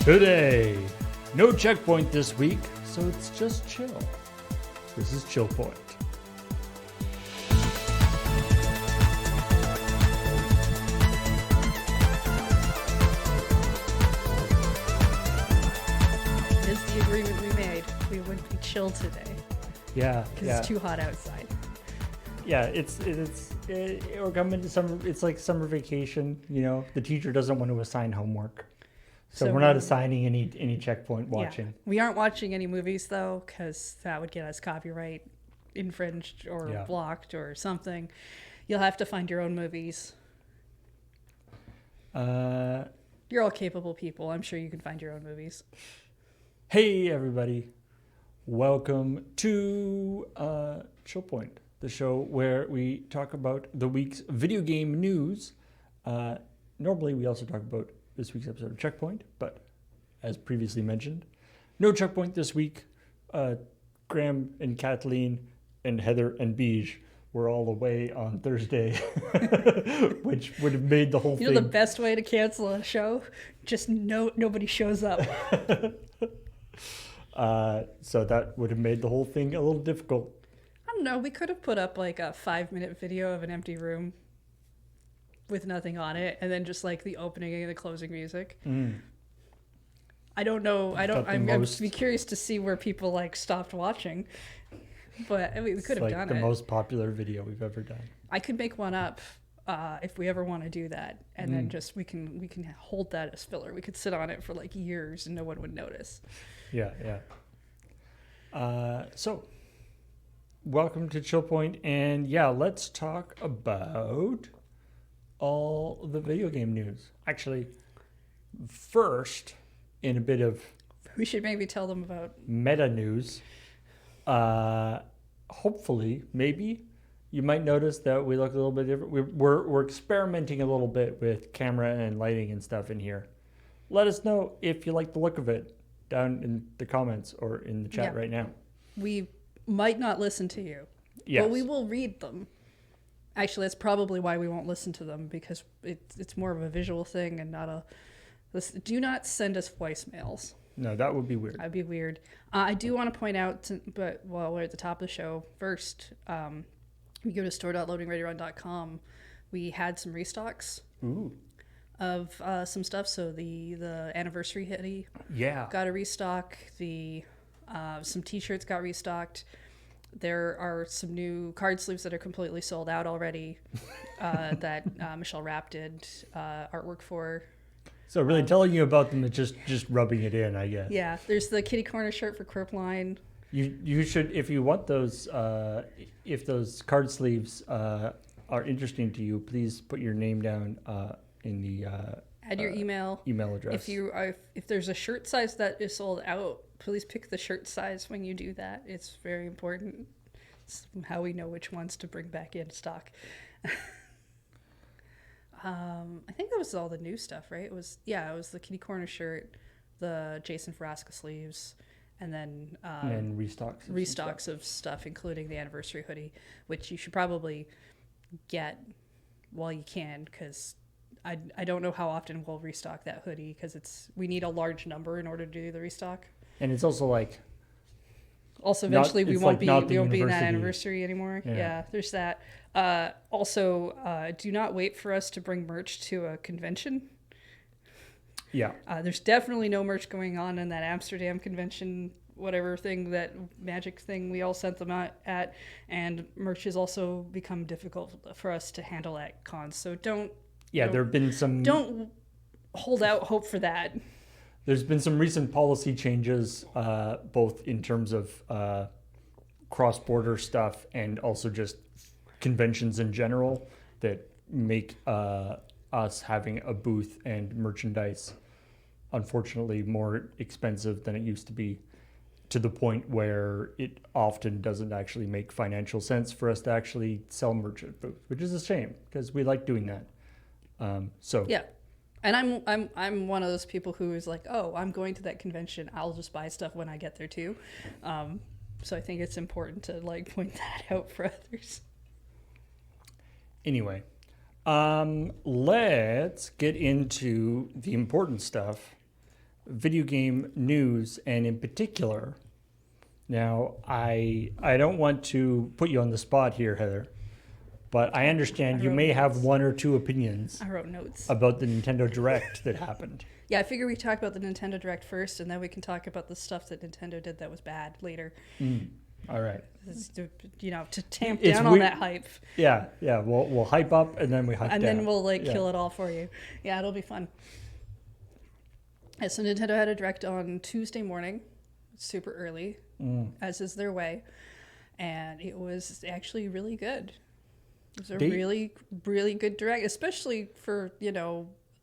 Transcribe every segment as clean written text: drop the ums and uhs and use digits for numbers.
Today, no checkpoint this week, so it's just chill. This is ChillPoint. Is the agreement we made. We would be chill today Yeah, because yeah, it's too hot outside. yeah. We're coming to summer. It's like summer vacation. You know, the teacher doesn't want to assign homework, so we're not assigning any checkpoint watching. Yeah. We aren't watching any movies though, because that would get us copyright infringed or blocked or something. You'll have to find your own movies. You're all capable people. I'm sure you can find your own movies. Hey everybody, welcome to ChillPoint, the show where we talk about the week's video game news. Normally we also talk about this week's episode of Checkpoint, but as previously mentioned, no checkpoint this week. Graham and Kathleen and Heather and Beige were all away on Thursday, which would have made the whole thing. You know the best way to cancel a show? Just nobody shows up. So that would have made the whole thing a little difficult. I don't know. We could have put up like a 5-minute video of an empty room with nothing on it, and then just like the opening and the closing music. I don't know. I'm be curious to see where people like stopped watching. But I mean, we could have done the it. most popular video we've ever done. I could make one up if we ever want to do that, and then just we can hold that as filler. We could sit on it for like years and no one would notice. Yeah. So, welcome to ChillPoint, and let's talk about all the video game news. Actually, first, in a bit of We should maybe tell them about meta news. Hopefully, maybe you might notice that we look a little bit different. We're experimenting a little bit with camera and lighting and stuff in here. Let us know if you like the look of it down in the comments or in the chat right now. We might not listen to you, but we will read them. Actually, that's probably why we won't listen to them, because it's more of a visual thing and not a... Do not send us voicemails. No, that would be weird. That'd be weird. I do want to point out, but while we're at the top of the show, first, you go to store.loadingreadyrun.com. We had some restocks of some stuff. So the anniversary hoodie got a restock. Some t-shirts got restocked. There are some new card sleeves that are completely sold out already that Michelle Rapp did artwork for. So really telling you about them is just rubbing it in, I guess. Yeah, there's the kitty corner shirt for Quirpline. You should, if you want those, if those card sleeves are interesting to you, please put your name down in the add your email address. If there's a shirt size that is sold out, please pick the shirt size when you do that. It's very important. It's how we know which ones to bring back in stock. I think that was all the new stuff, right? It was the kitty corner shirt, the Jason Frasca sleeves, and then restocks of stuff, including the anniversary hoodie, which you should probably get while you can, because I don't know how often we'll restock that hoodie, because we need a large number in order to do the restock. And it's also like... Also, eventually we won't be in that anniversary anymore. Yeah, there's that. Also, do not wait for us to bring merch to a convention. Yeah. There's definitely no merch going on in that Amsterdam convention, whatever thing, that magic thing we all sent them at. And merch has also become difficult for us to handle at cons. So don't there have been some... Don't hold out hope for that. There's been some recent policy changes, both in terms of cross-border stuff and also just conventions in general, that make us having a booth and merchandise, unfortunately, more expensive than it used to be, to the point where it often doesn't actually make financial sense for us to actually sell merch at booths, which is a shame, because we like doing that. Yeah. And I'm one of those people who is like, oh, I'm going to that convention, I'll just buy stuff when I get there too. So I think it's important to like point that out for others. Anyway, let's get into the important stuff. video game news, and in particular, now I don't want to put you on the spot here, Heather, but I understand you may have one or two opinions I wrote notes about the Nintendo Direct that happened. Yeah, I figure we talk about the Nintendo Direct first, and then we can talk about the stuff that Nintendo did that was bad later. All right. To tamp down on that hype. Yeah. We'll hype up, and then we hype and down. And then we'll kill it all for you. Yeah, it'll be fun. Yeah, so Nintendo had a Direct on Tuesday morning, super early, as is their way, and it was actually really good. It was a really, really good Direct, especially for,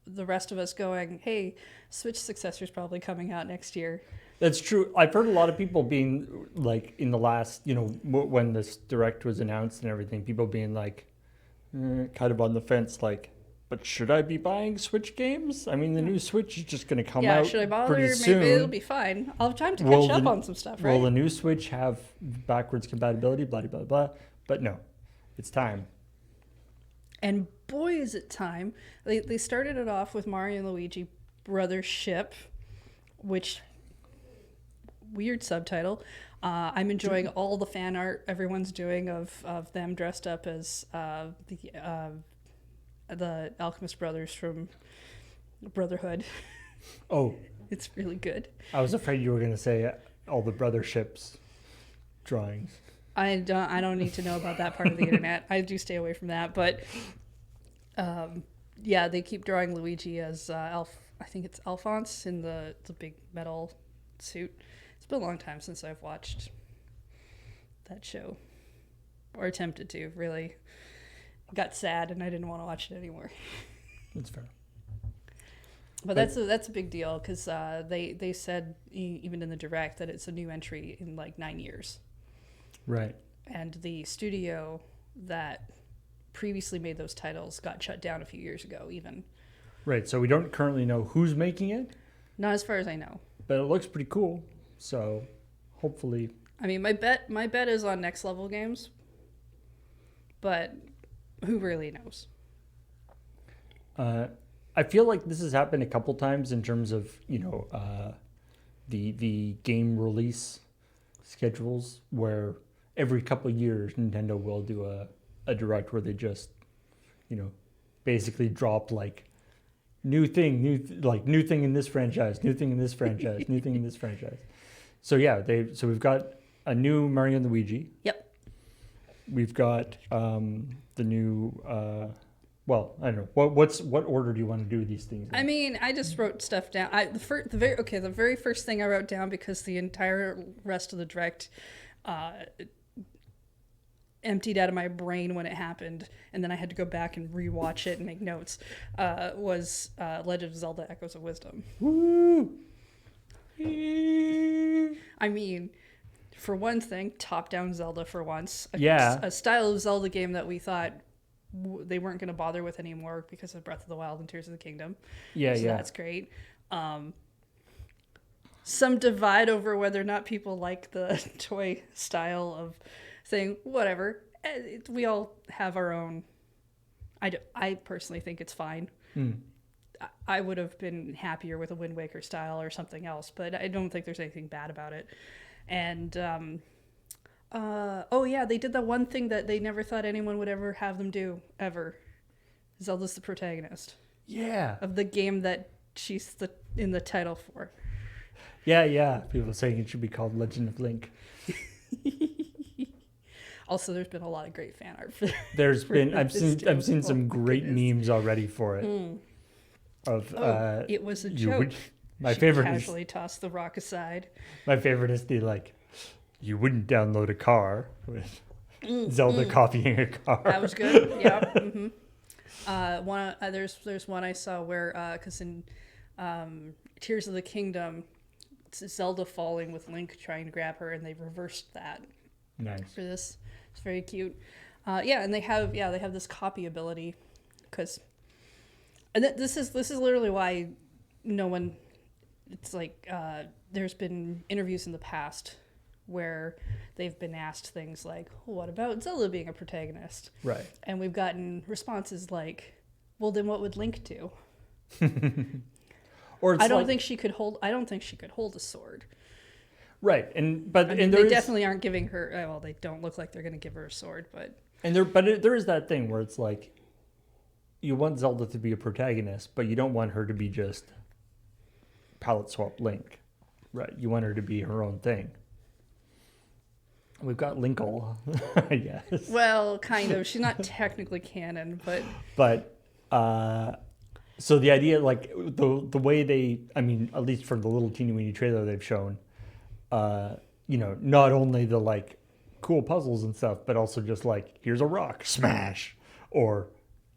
the rest of us going, hey, Switch successor's probably coming out next year. That's true. I've heard a lot of people being like, in the last, when this Direct was announced and everything, people being like, kind of on the fence, like, but should I be buying Switch games? I mean, the new Switch is just going to come out should I bother? pretty soon. Maybe it'll be fine. I'll have time to catch up on some stuff, right? Will the new Switch have backwards compatibility, blah, blah, blah. But no, it's time. And boy, is it time. They started it off with Mario and Luigi Brothership, which, weird subtitle. I'm enjoying all the fan art everyone's doing of them dressed up as the Alchemist brothers from Brotherhood. Oh. It's really good. I was afraid you were going to say all the Brotherships drawings. I don't need to know about that part of the internet. I do stay away from that, but they keep drawing Luigi as I think it's Alphonse in the big metal suit. It's been a long time since I've watched that show, or attempted to. Really got sad, and I didn't want to watch it anymore. That's fair. But that's a big deal because they said even in the Direct that it's a new entry in like 9 years. Right. And the studio that previously made those titles got shut down a few years ago, even. Right. So we don't currently know who's making it. Not as far as I know. But it looks pretty cool. So hopefully. I mean, my bet is on Next Level Games. But who really knows? I feel like this has happened a couple times in terms of, the game release schedules where every couple of years Nintendo will do a Direct where they just, basically drop like new thing in this franchise, new thing in this franchise, new thing in this franchise. So yeah, so we've got a new Mario and Luigi. Yep. We've got the new well, I don't know. What order do you want to do these things in? I mean, I just wrote stuff down. The very first thing I wrote down, because the entire rest of the Direct emptied out of my brain when it happened, and then I had to go back and rewatch it and make notes, was Legend of Zelda Echoes of Wisdom. Woo! I mean, for one thing, top-down Zelda for once. A style of Zelda game that we thought they weren't going to bother with anymore because of Breath of the Wild and Tears of the Kingdom. So that's great. Some divide over whether or not people like the toy style of thing. Whatever. We all have our own. I personally think it's fine. I would have been happier with a Wind Waker style or something else, but I don't think there's anything bad about it. And they did that one thing that they never thought anyone would ever have them do, ever. Zelda's the protagonist. Yeah. Of the game that she's in the title for. Yeah. People saying it should be called Legend of Link. Also, there's been a lot of great fan art for I've seen some great memes already for it. It was a joke. My favorite casually tossed the rock aside. My favorite is the you wouldn't download a car with Zelda copying a car. That was good. Yeah. Mm-hmm. There's one I saw where because in Tears of the Kingdom, it's Zelda falling with Link trying to grab her, and they reversed that. Nice. For this, it's very cute. And they have this copy ability, because this is literally why no one. It's like there's been interviews in the past where they've been asked things like, what about Zelda being a protagonist? Right. And we've gotten responses like, well, then what would Link do? Or it's I don't like, think she could hold. I don't think she could hold a sword. right, and but I mean, and they there is definitely aren't giving her. Well, they don't look like they're going to give her a sword, but there is that thing where it's like you want Zelda to be a protagonist, but you don't want her to be just palette swap Link, right? You want her to be her own thing. We've got Linkle, I guess. well, kind of. She's not technically canon, but But so the idea, like the way they, I mean, at least for the little teeny weeny trailer they've shown, not only the like cool puzzles and stuff, but also just like here's a rock, smash, or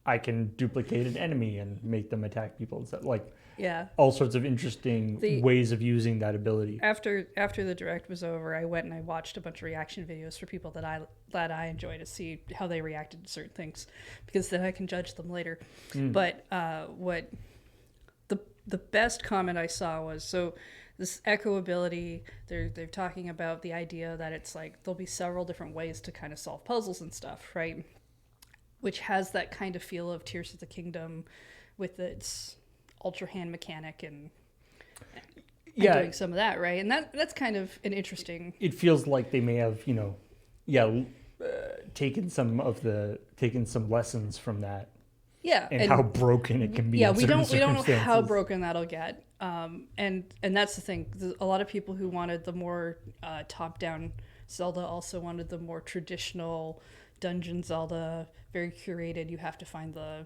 I can duplicate an enemy and make them attack people and stuff. Like yeah. all sorts of interesting ways of using that ability. After the direct was over, I went and I watched a bunch of reaction videos for people that I enjoy to see how they reacted to certain things, because then I can judge them later. But what the best comment I saw was, so this echo ability, they're talking about the idea that it's like there'll be several different ways to kind of solve puzzles and stuff, right? Which has that kind of feel of Tears of the Kingdom with its ultra hand mechanic and doing some of that, right? And that's kind of an interesting. It feels like they may have, taken some lessons from that. Yeah, and how broken it can be. Yeah, in we don't know how broken. broken that'll get. And that's the thing. A lot of people who wanted the more top-down Zelda also wanted the more traditional dungeon Zelda, very curated. You have to find the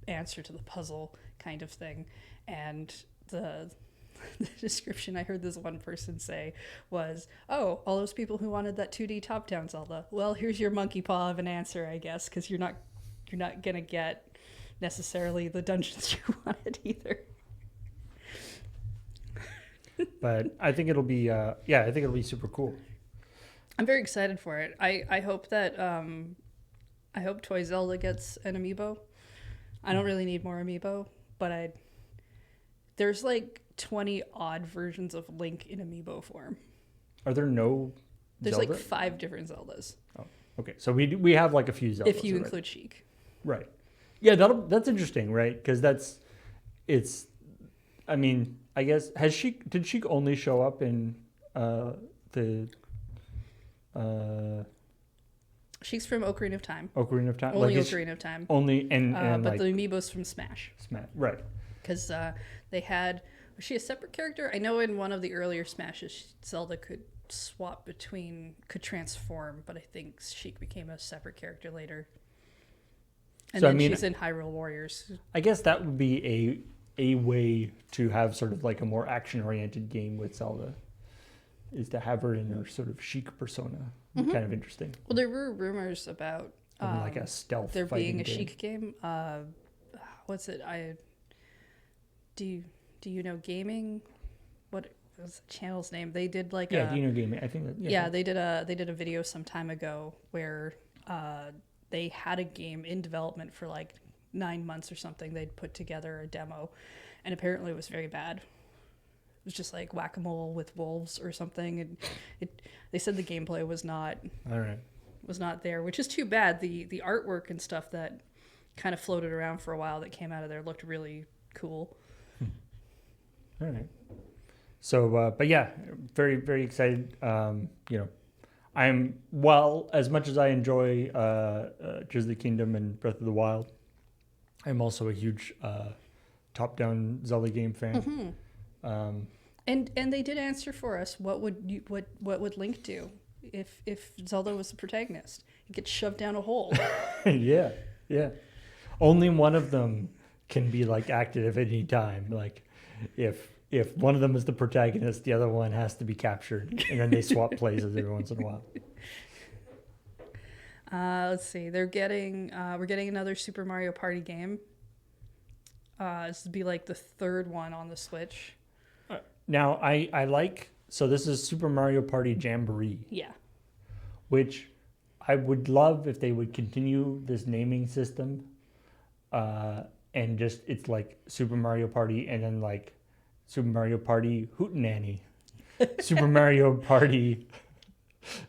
answer to the puzzle kind of thing. And the description I heard this one person say was, "Oh, all those people who wanted that 2D top-down Zelda. Well, here's your monkey paw of an answer, I guess, because you're not gonna get necessarily the dungeons you wanted either." But I think it'll be super cool. I'm very excited for it. I hope that I hope Toy Zelda gets an amiibo. I don't really need more amiibo, but there's like 20 odd versions of Link in amiibo form. Are there no There's Zelda? like 5 different Zeldas. Oh, okay. So we have like a few Zeldas. If you already. include Sheik. Right. Yeah, that's interesting, right? Because I mean, I guess did Sheik only show up in the Sheik's from Ocarina of Time. Ocarina of Time? Only Ocarina of Time. Only and but like, the amiibo's from Smash. Right. Because they had, was she a separate character? I know in one of the earlier Smashes, Zelda could transform, but I think Sheik became a separate character later. And then she's in Hyrule Warriors. I guess that would be a way to have sort of like a more action-oriented game with Zelda, is to have her in her sort of Sheik persona. Kind of interesting. Well, there were rumors about like a stealth there being a game. Sheik game. What's it? Do you know gaming? What was the channel's name? They did like do you know gaming? I think that they did a video some time ago where they had a game in development for like 9 months or something. They'd put together a demo, and apparently it was very bad. It was just like whack-a-mole with wolves or something, and they said the gameplay was not there, which is too bad. The artwork and stuff that kind of floated around for a while that came out of there looked really cool. All right. So, but yeah, very, very excited. As much as I enjoy Tears of the Kingdom and Breath of the Wild, I'm also a huge top-down Zelda game fan. Mm-hmm. And they did answer for us. What would Link do if Zelda was the protagonist? He gets shoved down a hole. Yeah. Only one of them can be like active at any time. Like if one of them is the protagonist, the other one has to be captured, and then they swap places every once in a while. Let's see. We're getting another Super Mario Party game. This would be like the third one on the Switch. Now, I like, so this is Super Mario Party Jamboree. Yeah. Which I would love if they would continue this naming system. And just, it's like Super Mario Party and then like Super Mario Party Hootenanny. Super Mario Party,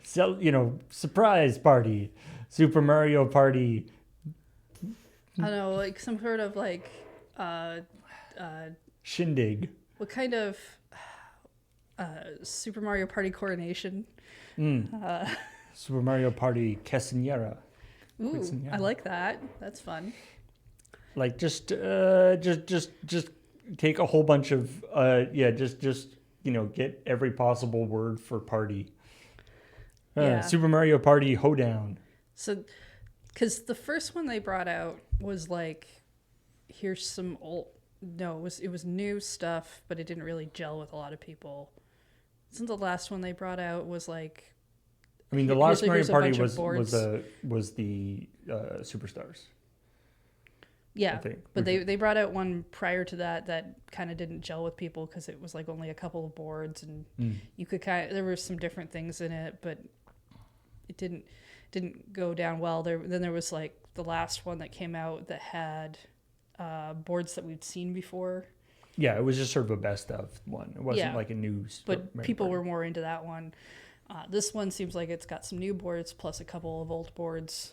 surprise party. Super Mario Party. I don't know, like some sort of like... Shindig. What kind of Super Mario Party coronation? Super Mario Party Quinceañera. Ooh, I like that. That's fun. Like just take a whole bunch of just get every possible word for party. Yeah. Super Mario Party Hoedown. So, because the first one they brought out was like, here's some old. No, it was new stuff, but it didn't really gel with a lot of people. Since the last one they brought out was like, I mean, the last Mario here's a Party bunch of was boards. the Superstars. Yeah, I think. but they brought out one prior to that kind of didn't gel with people because it was like only a couple of boards and you could there were some different things in it, but it didn't go down well. Then there was like the last one that came out that had boards that we'd seen before. Yeah, it was just sort of a best of one. It wasn't like a new. But people were more into that one. This one seems like it's got some new boards plus a couple of old boards,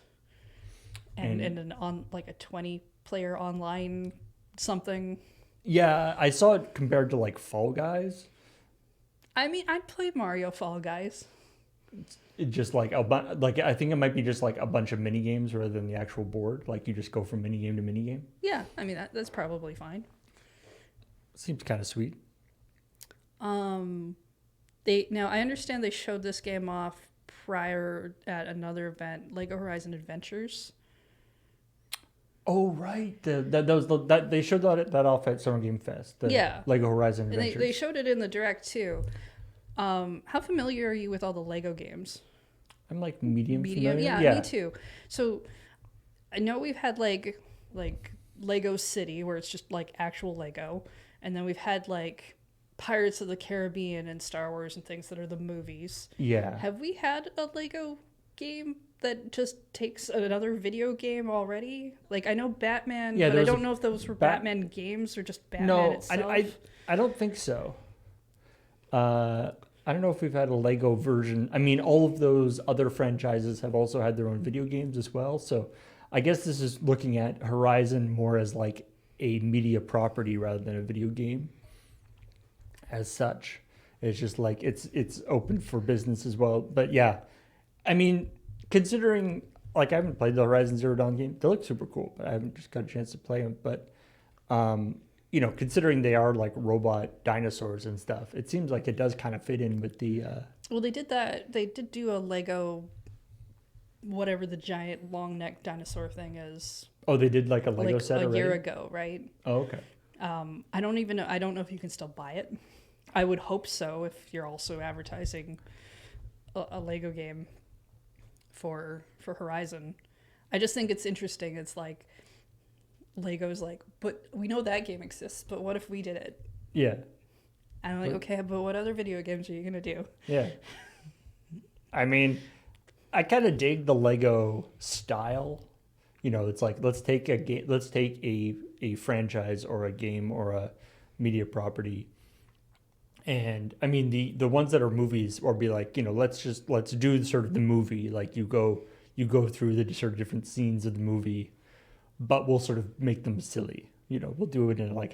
and an like a 20-player online something. Yeah, I saw it compared to like Fall Guys. I mean, I'd play Mario Fall Guys. It just like I think it might be just like a bunch of mini games rather than the actual board. Like you just go from mini game to mini game. Yeah, I mean that's probably fine. Seems kind of sweet. Now I understand they showed this game off prior at another event, Lego Horizon Adventures. Oh right, they showed that off at Summer Game Fest. Lego Horizon Adventures. And they showed it in the direct too. How familiar are you with all the Lego games? I'm like medium familiar. Yeah, me too. So I know we've had like Lego City where it's just like actual Lego, and then we've had like Pirates of the Caribbean and Star Wars and things that are the movies. Yeah. Have we had a Lego game that just takes another video game already? Like I know Batman, but I don't know if those were Batman games or just Batman itself. No, I don't think so. I don't know if we've had a Lego version. I mean, all of those other franchises have also had their own video games as well. So I guess this is looking at Horizon more as like a media property rather than a video game as such. It's just like it's open for business as well. But yeah, I mean, considering like I haven't played the Horizon Zero Dawn game, they look super cool, but I haven't just got a chance to play them. But considering they are like robot dinosaurs and stuff, it seems like it does kind of fit in with the. Well, they did that. They did do a Lego, whatever the giant long neck dinosaur thing is. Oh, they did like a Lego set already? A year ago, right? Oh, okay. I don't even know. I don't know if you can still buy it. I would hope so if you're also advertising a Lego game for Horizon. I just think it's interesting. It's like Lego's like, but we know that game exists, but what if we did it? Yeah. And I'm like, okay, but what other video games are you gonna do? Yeah. I mean, I kind of dig the Lego style. It's like let's take a franchise or a game or a media property. And I mean the ones that are movies or be like, let's do sort of the movie, like you go through the sort of different scenes of the movie, but we'll sort of make them silly. We'll do it in like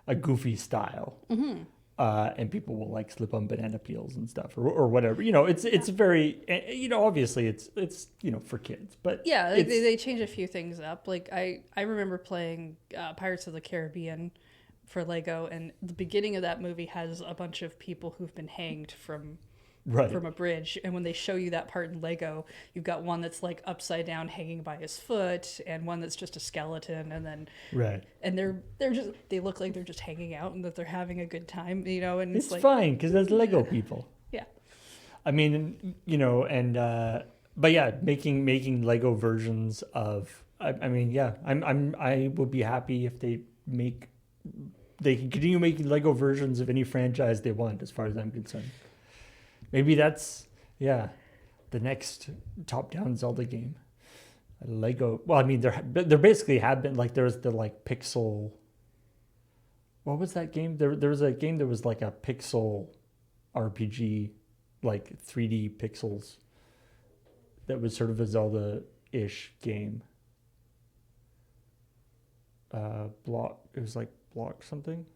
a goofy style. Mm-hmm. And people will like slip on banana peels and stuff or whatever. It's very, obviously it's for kids, but yeah, they change a few things up. Like I remember playing Pirates of the Caribbean for Lego, and the beginning of that movie has a bunch of people who've been hanged from a bridge, and when they show you that part in Lego, you've got one that's like upside down hanging by his foot and one that's just a skeleton, and then and they look like they're just hanging out and that they're having a good time, and it's like, fine because there's Lego people. Yeah, I mean, but yeah, making Lego versions of I mean, yeah, I would be happy if they can continue making Lego versions of any franchise they want, as far as I'm concerned. Maybe that's, the next top-down Zelda game. Lego. Well, I mean, there basically have been, like, there's the, like, pixel. What was that game? There was a game that was like a pixel RPG, like 3D pixels, that was sort of a Zelda-ish game. It was like Block something.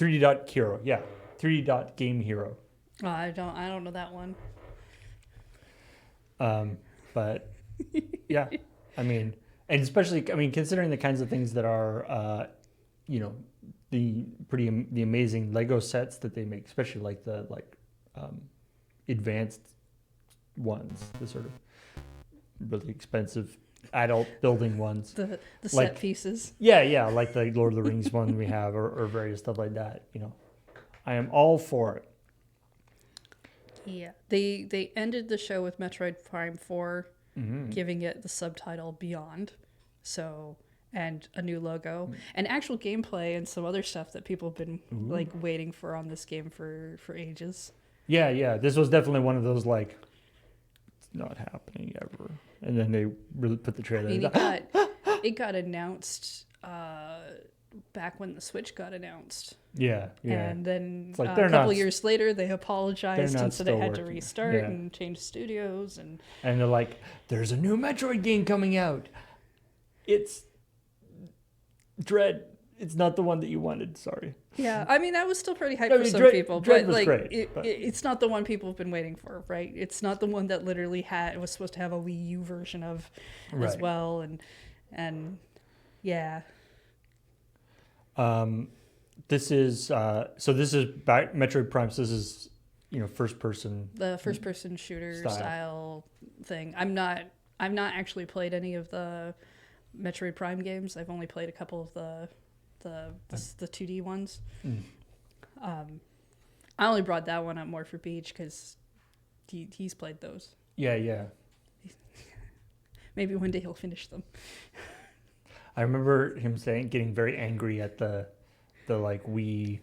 3D Dot Hero. Yeah, 3D Dot Game Hero. Oh, I don't know that one. But yeah, I mean, and especially, I mean, considering the kinds of things that are, the amazing Lego sets that they make, especially like the advanced ones, the sort of really expensive adult building ones. The like, set pieces. Yeah, like the Lord of the Rings one we have, or various stuff like that. I am all for it. Yeah, they ended the show with Metroid Prime 4, giving it the subtitle Beyond, and a new logo, and actual gameplay and some other stuff that people have been like waiting for on this game for ages. Yeah. This was definitely one of those like, it's not happening ever, and then they really put the trailer. I mean, it got announced back when the Switch got announced. Yeah. And then it's like a couple years later, they apologized and said they had to restart and change studios. And they're like, there's a new Metroid game coming out. It's Dread. It's not the one that you wanted. Sorry. Yeah, I mean, that was still pretty hype for some people. Dread But was like, great, it's not the one people have been waiting for, right? It's not the one that literally was supposed to have a Wii U version of as well. And yeah. This is Metroid Prime. So this is first person. The first person shooter style thing. I've not actually played any of the Metroid Prime games. I've only played a couple of the 2D ones. I only brought that one up more for Beach because he's played those. Yeah. Maybe one day he'll finish them. I remember him getting very angry at the like Wii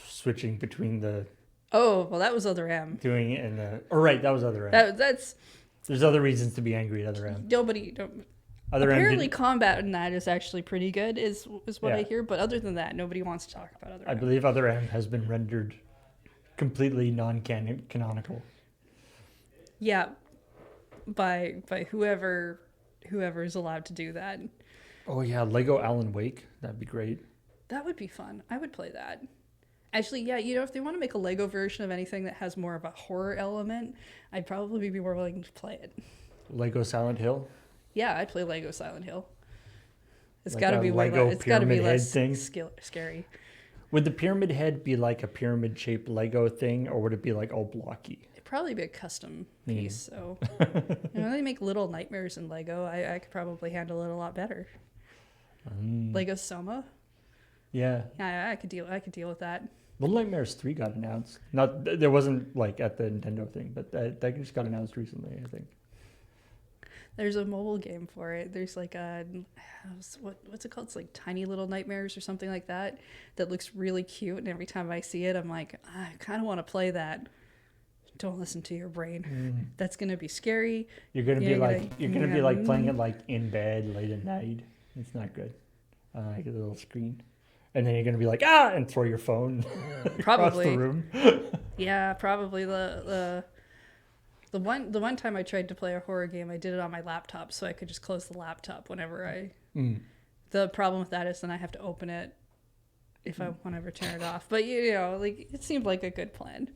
switching between the. Oh well, that was Other M. Doing it in the. Oh right, that was Other M. That's. There's other reasons to be angry at Other M. Apparently, combat in that is actually pretty good, is what I hear. But other than that, nobody wants to talk about Other M. I believe Other M has been rendered completely non-canonical. Yeah, by whoever is allowed to do that. Oh yeah, Lego Alan Wake. That'd be great. That would be fun. I would play that. Actually, yeah, if they want to make a Lego version of anything that has more of a horror element, I'd probably be more willing to play it. Lego Silent Hill? Yeah, I'd play Lego Silent Hill. It's Like got to be Lego it's got to be pyramid less head thing? scary. Would the pyramid head be like a pyramid shaped Lego thing, or would it be like all blocky? It'd probably be a custom piece. So they make little nightmares in Lego. I could probably handle it a lot better. Lego Soma. Yeah. Yeah, I could deal with that. Little Nightmares 3 got announced. There wasn't like at the Nintendo thing, but that just got announced recently, I think. There's a mobile game for it. There's like what's it called? It's like Tiny Little Nightmares or something like that. That looks really cute, and every time I see it, I'm like, I kind of want to play that. Don't listen to your brain. That's gonna be scary. You're gonna be like playing it like in bed late at night. It's not good. Like a little screen. And then you're going to be like, and throw your phone across the room. Yeah, probably the one time I tried to play a horror game, I did it on my laptop so I could just close the laptop whenever I... The problem with that is then I have to open it if I want to ever turn it off. But, it seemed like a good plan.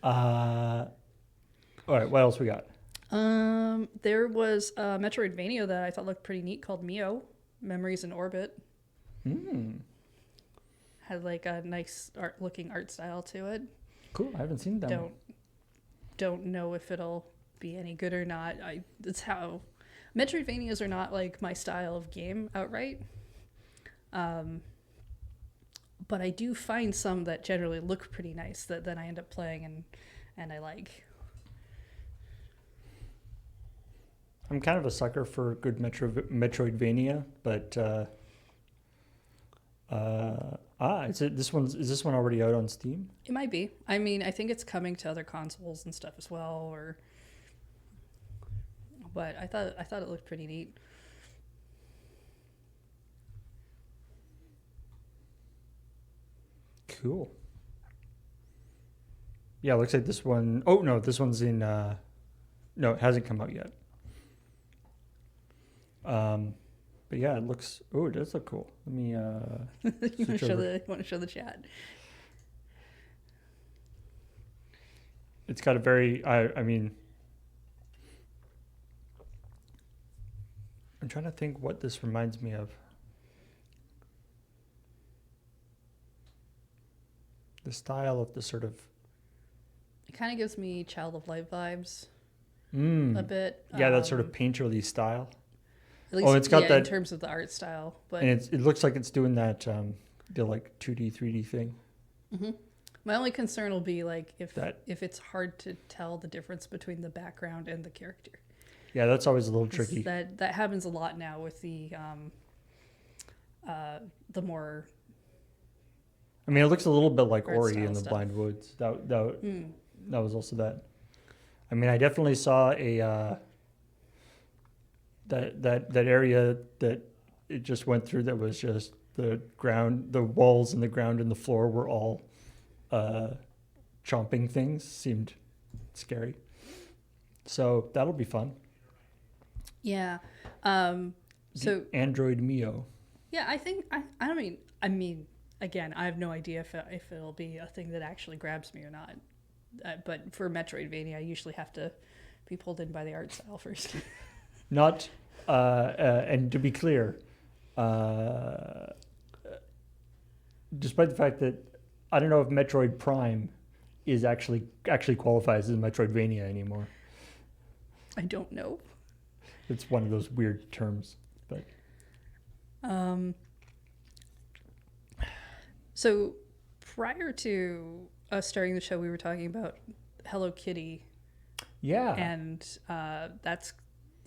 All right, what else we got? There was a Metroidvania that I thought looked pretty neat called Mio, Memories in Orbit. Had like a nice looking art style to it. Cool, I haven't seen that one. Don't know if it'll be any good or not. That's how Metroidvanias are not like my style of game outright. But I do find some that generally look pretty nice that then I end up playing and I like. I'm kind of a sucker for good Metroidvania, but is this one already out on Steam? It might be. I mean, I think it's coming to other consoles and stuff as well. But I thought it looked pretty neat. Cool. Yeah, it looks like this one. Oh no, this one's in. No, it hasn't come out yet. But yeah, it looks. Oh, it does look cool. Let me. You want to show the chat? It's got a very. I mean. I'm trying to think what this reminds me of. The style of the sort of. It kind of gives me Child of Light vibes Mm. a bit. Yeah, that sort of painterly style. At least, it's got in that- terms of the art style. But And it looks like it's doing that the like 2D, 3D thing. hmm My only concern will be like if That- it's hard to tell the difference between the background and the character. Yeah, that's always a little 'Cause tricky. That happens a lot now with the more. I mean, it looks a little bit like Art Ori style in the stuff. Blind Woods. That was also that. I mean, I definitely saw a that area that it just went through. That was just the ground, the walls and the ground and the floor were all chomping things. Seemed scary. So that'll be fun. Yeah. The So Android Mio. yeah, I think I mean again, I have no idea if it'll be a thing that actually grabs me or not. But for Metroidvania, I usually have to be pulled in by the art style first. Not, and to be clear, despite the fact that I don't know if Metroid Prime is actually qualifies as Metroidvania anymore. I don't know. It's one of those weird terms, but So prior to us starting the show, we were talking about Hello Kitty, yeah, and that's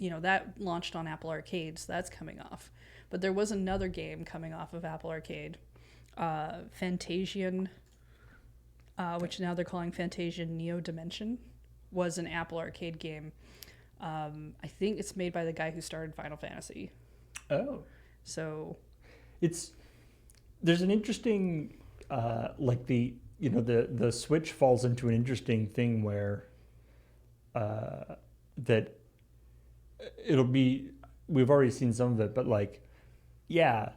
that launched on Apple Arcade, so that's coming off. But there was another game coming off of Apple Arcade, Fantasian, which now they're calling Fantasian Neo Dimension, was an Apple Arcade game. I think it's made by the guy who started Final Fantasy. oh, So there's an interesting like the Switch falls into an interesting thing where that it'll be, we've already seen some of it, but like, yeah,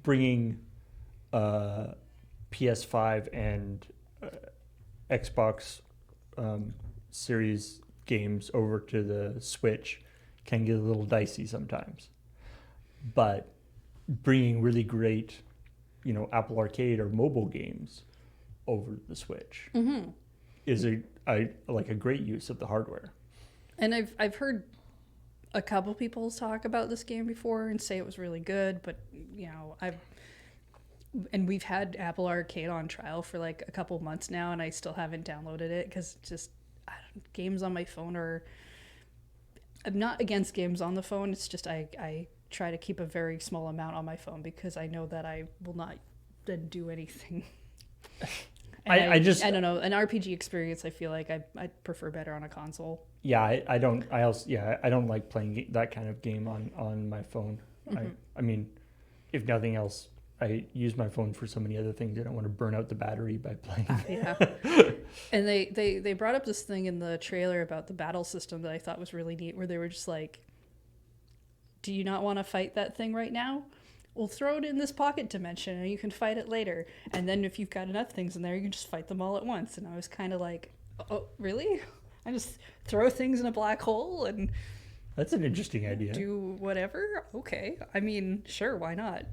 bringing PS5 and Xbox Series games over to the Switch can get a little dicey sometimes. But bringing really great, Apple Arcade or mobile games over the Switch is a great use of the hardware. And I've heard a couple people talk about this game before and say it was really good, but we've had Apple Arcade on trial for like a couple months now, and I still haven't downloaded it because just games on my phone I'm not against games on the phone. It's just I try to keep a very small amount on my phone because I know that I will not then do anything. I don't know, an RPG experience I feel like I prefer better on a console. Yeah, I don't like playing that kind of game on my phone. I mean, if nothing else, I use my phone for so many other things. I don't want to burn out the battery by playing. Yeah. And they brought up this thing in the trailer about the battle system that I thought was really neat, where they were just like, do you not want to fight that thing right now? We'll throw it in this pocket dimension and you can fight it later. And then if you've got enough things in there, you can just fight them all at once. And I was kind of like, oh, really? I just throw things in a black hole and That's an interesting idea. do whatever? Okay. I mean, sure, why not?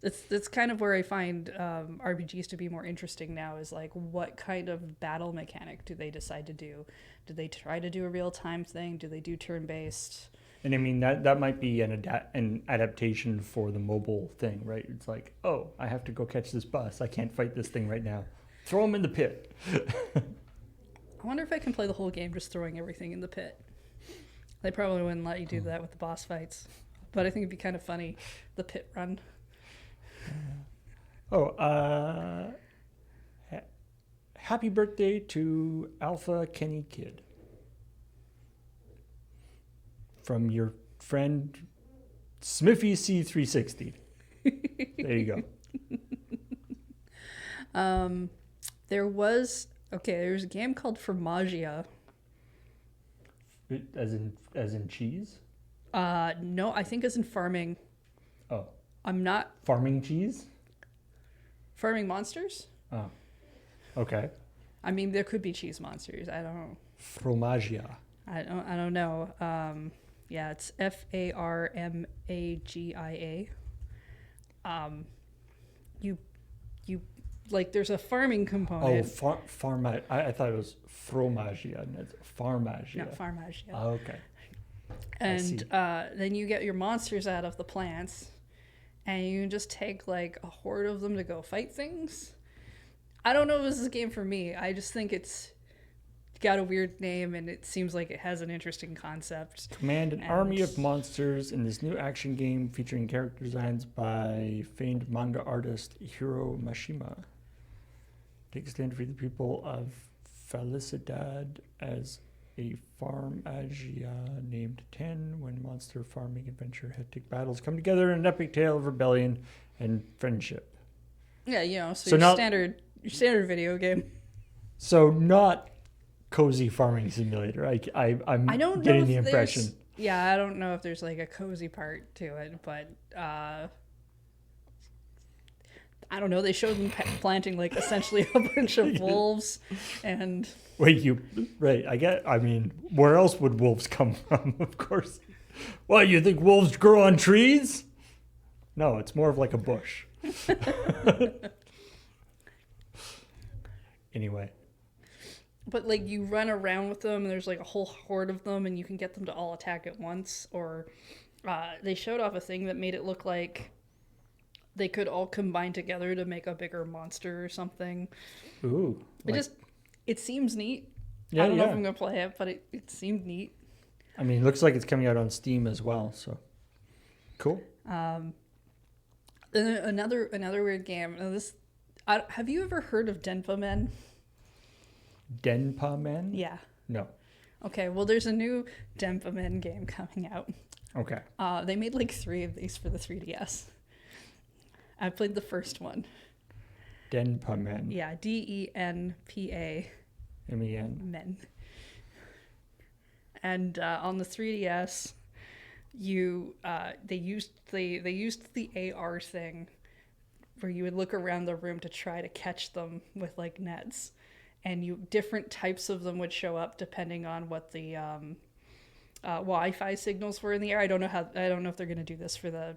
That's kind of where I find RPGs to be more interesting now, is like, what kind of battle mechanic do they decide to do? Do they try to do a real-time thing? Do they do turn-based? And I mean, that might be an adaptation for the mobile thing, right? It's like, oh, I have to go catch this bus. I can't fight this thing right now. Throw him in the pit. I wonder if I can play the whole game just throwing everything in the pit. They probably wouldn't let you do that with the boss fights. But I think it'd be kind of funny, the pit run. Oh, happy birthday to Alpha Kenny Kid from your friend Smithy C360. There you go. There's a game called Formagia. As in cheese? No, I think as in farming. Oh, I'm not farming cheese? farming monsters. Oh, okay. I mean, there could be cheese monsters. I don't know. Fromagia. I don't know. Yeah, it's Farmagia. You like there's a farming Oh, component. farma. I thought it was fromagia. And it's farmagia. No, Farmagia. Oh, okay. And then you get your monsters out of the plants, and you can just take like a horde of them to go fight things. I don't know if this is a game for me. I just think it's got a weird name, and it seems like it has an interesting concept. Command an army of monsters in this new action game featuring character designs by famed manga artist Hiro Mashima. Take a stand for the people of Felicidad as a farmagia named 10 when monster farming adventure hectic battles come together in an epic tale of rebellion and friendship. Yeah, so So your not- standard video game. So not cozy farming simulator. I'm I don't know getting if the impression. Yeah, I don't know if there's like a cozy part to it, but I don't know. They showed them planting like essentially a bunch of wolves, and Wait, right? I mean, where else would wolves come from? Of course. What, you think wolves grow on trees? No, it's more of like a bush. Anyway, but like you run around with them, and there's like a whole horde of them, and you can get them to all attack at once. Or they showed off a thing that made it look like they could all combine together to make a bigger monster or something. ooh, It seems neat. Yeah, I don't know if yeah. I'm gonna play it, but it seemed neat. I mean, it looks like it's coming out on Steam as well. So cool. Then another weird game. Have you ever heard of Denpa Men? Denpa Men? Yeah. No. Okay. Well, there's a new Denpa Men game coming out. Okay. They made like 3 of these for the 3DS. I played the first one. Denpa Men. Yeah, DENPA MEN. Men. And on the 3DS, they used the AR thing where you would look around the room to try to catch them with like nets, and different types of them would show up depending on what the Wi-Fi signals were in the air. I don't know if they're going to do this for the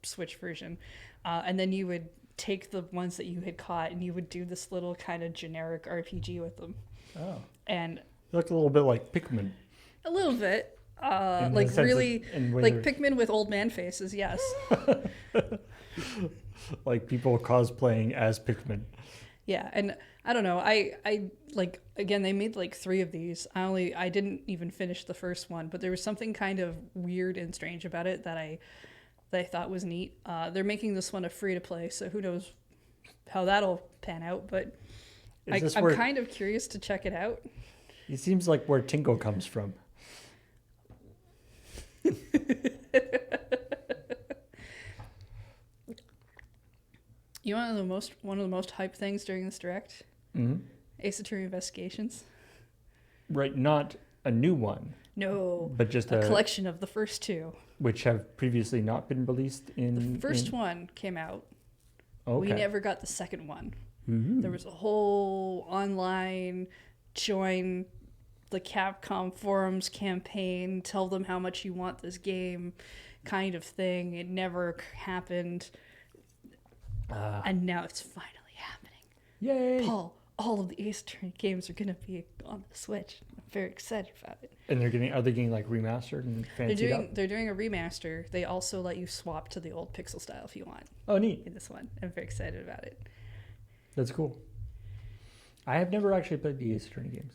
Switch version, and then you would take the ones that you had caught and you would do this little kind of generic RPG with them. Oh. And It looked a little bit like Pikmin. a little bit, In the like sense really, in where like they're- Pikmin with old man faces. Yes. Like people cosplaying as Pikmin. Yeah, and I don't know. I like, again, they made like 3 of these. I didn't even finish the first one, but there was something kind of weird and strange about it that I thought was neat. They're making this one a free to play, so who knows how that'll pan out. But I'm kind of curious to check it out. It seems like where Tinko comes from. You want one of the most hyped things during this direct? Mm-hmm. Ace Attorney Investigations. Right, not a new one, No, but just a collection of the first 2. which have previously not been released in. The first one came out. Okay. We never got the second one. Ooh. There was a whole online join the Capcom forums campaign, tell them how much you want this game kind of thing. It never happened. And now it's finally happening. Yay! Paul, all of the Ace Attorney games are going to be on the Switch. I'm very excited about it. And are they getting like remastered and fancied up? They're doing a remaster. They also let you swap to the old pixel style if you want Oh, neat. in this one. I'm very excited about it. That's cool. I have never actually played the Ace Attorney games.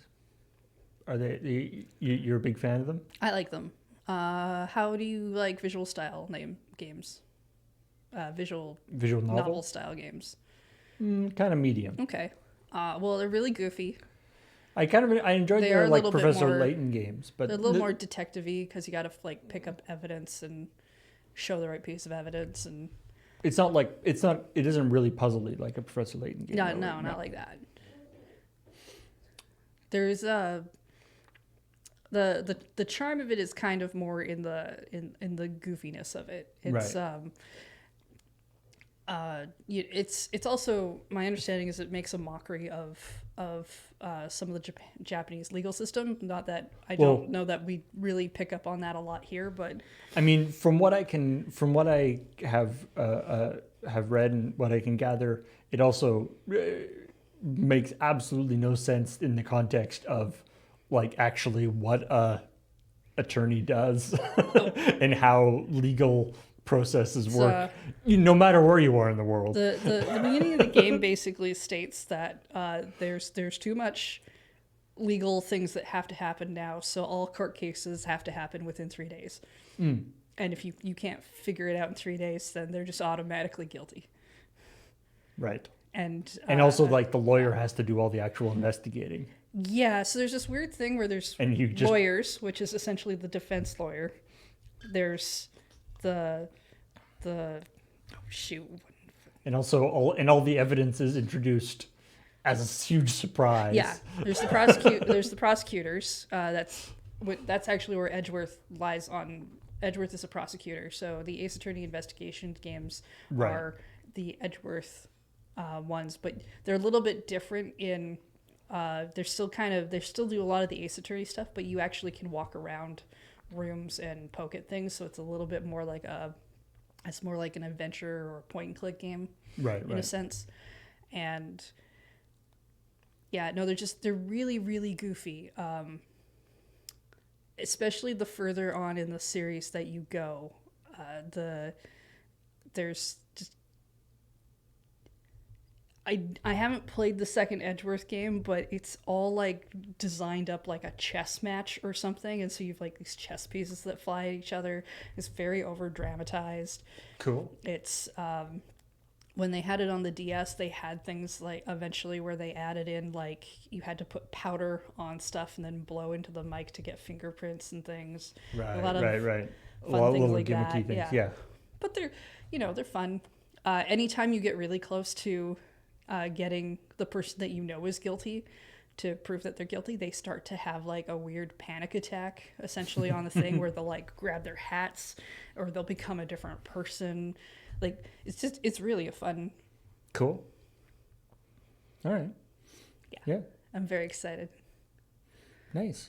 Are you're a big fan of them? I like them. How do you like visual style games? Visual Novel novel style games. kind of medium. Okay. Well, they're really goofy. I enjoyed They their are a like little bit Professor more- Layton games, but They're a little more detective-y because you got to like pick up evidence and show the right piece of evidence, and it isn't really puzzly like a Professor Layton game. no, though, not like that. There's the charm of it is kind of more in the goofiness of it. It's Right. It's also, my understanding is it makes a mockery of some of the Japanese legal system. Not that I Well- don't know that we really pick up on that a lot here, but I mean, from what I have read and what I can gather, it also makes absolutely no sense in the context of like actually what a attorney does and how legal processes It's, work, no matter where you are in the world. the beginning of the game basically states that there's too much legal things that have to happen now, so all court cases have to happen within 3 days. And if you can't figure it out in 3 days, then they're just automatically guilty. Right. And Also, like, the lawyer has to do all the actual investigating. yeah, so there's this weird thing where there's And you just lawyers, which is essentially the defense lawyer. There's the oh, shoot. and also all the evidence is introduced as a huge surprise. Yeah, there's the prosecutors. That's actually where Edgeworth lies on. Edgeworth is a prosecutor, so the Ace Attorney investigation games Right. are the Edgeworth ones, but they're a little bit different in. They still do a lot of the Ace Attorney stuff, but you actually can walk around rooms and poke at things, so it's a little bit more like it's more like an adventure or point and click game, Right. in a sense. And yeah, no, they're really, really goofy. Especially the further on in the series that you go, there's just I haven't played the second Edgeworth game, but it's all like designed up like a chess match or something, and so you've like these chess pieces that fly at each other. It's very over dramatized. Cool. It's when they had it on the DS, they had things like eventually where they added in like you had to put powder on stuff and then blow into the mic to get fingerprints and things. Right. A lot of Right. fun Well, things little like gimmicky that. things. Yeah. Yeah. But they're fun. Anytime you get really close to getting the person that you know is guilty to prove that they're guilty, they start to have like a weird panic attack essentially on the thing where they'll like grab their hats or they'll become a different person. Like it's really a fun. Cool. All right. Yeah. I'm very excited Nice.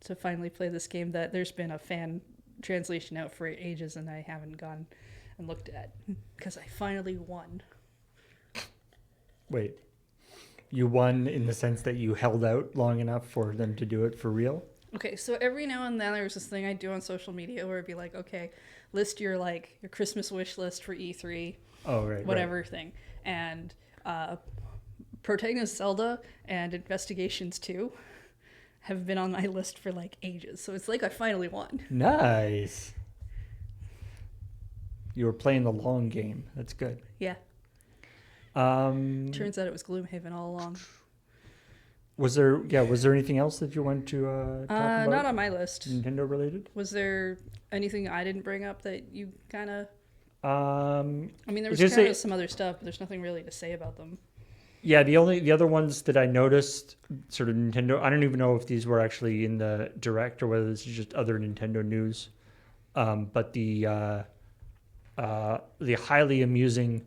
to finally play this game that there's been a fan translation out for ages and I haven't gone and looked at because I finally won. Wait. You won in the sense that you held out long enough for them to do it for real? Okay, so every now and then there's this thing I do on social media where it'd be like, okay, list your Christmas wish list for E3, Oh, right. whatever thing, and Protagonist Zelda and Investigations 2 have been on my list for like ages. So it's like I finally won. Nice. You were playing the long game. That's good. Yeah. Turns out it was Gloomhaven all along. Was there anything else that you wanted to talk about? Not on my list. Nintendo related? Was there anything I didn't bring up that you kind of? I mean, there was just kind of some other stuff, but there's nothing really to say about them. Yeah, the other ones that I noticed, sort of Nintendo. I don't even know if these were actually in the direct or whether this is just other Nintendo news. But the highly amusing,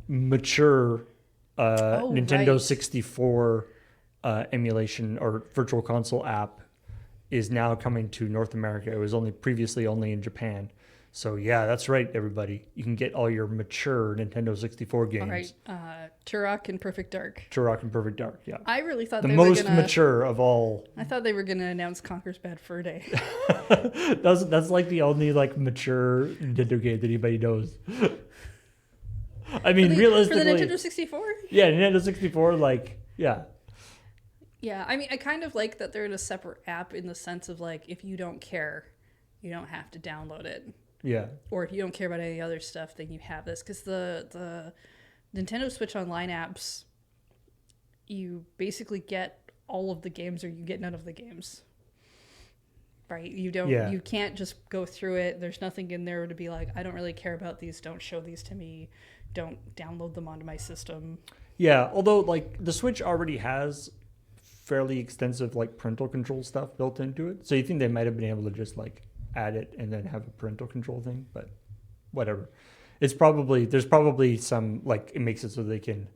mature Nintendo right. 64 emulation or virtual console app is now coming to North America. It was previously only in Japan. So yeah, that's right, everybody. You can get all your mature Nintendo 64 games. All right, Turok and Perfect Dark. Turok and Perfect Dark, yeah. I really thought The they were most gonna. mature of all. I thought they were gonna announce Conker's Bad Fur Day. That's like the only like mature Nintendo game that anybody knows. I mean, realistically, for the Nintendo 64. yeah, Nintendo 64, like, yeah, Yeah, I mean, I kind of like that they're in a separate app in the sense of like, if you don't care, you don't have to download it. yeah, Or if you don't care about any other stuff, then you have this. Because the Nintendo Switch Online apps, you basically get all of the games or you get none of the games. Right? You don't. Yeah. You can't just go through it. There's nothing in there to be like, I don't really care about these. Don't show these to me. Don't download them onto my system. yeah. Although, like, the Switch already has fairly extensive like parental control stuff built into it. So you think they might have been able to just like add it and then have a parental control thing, but whatever. There's probably some like it makes it so they can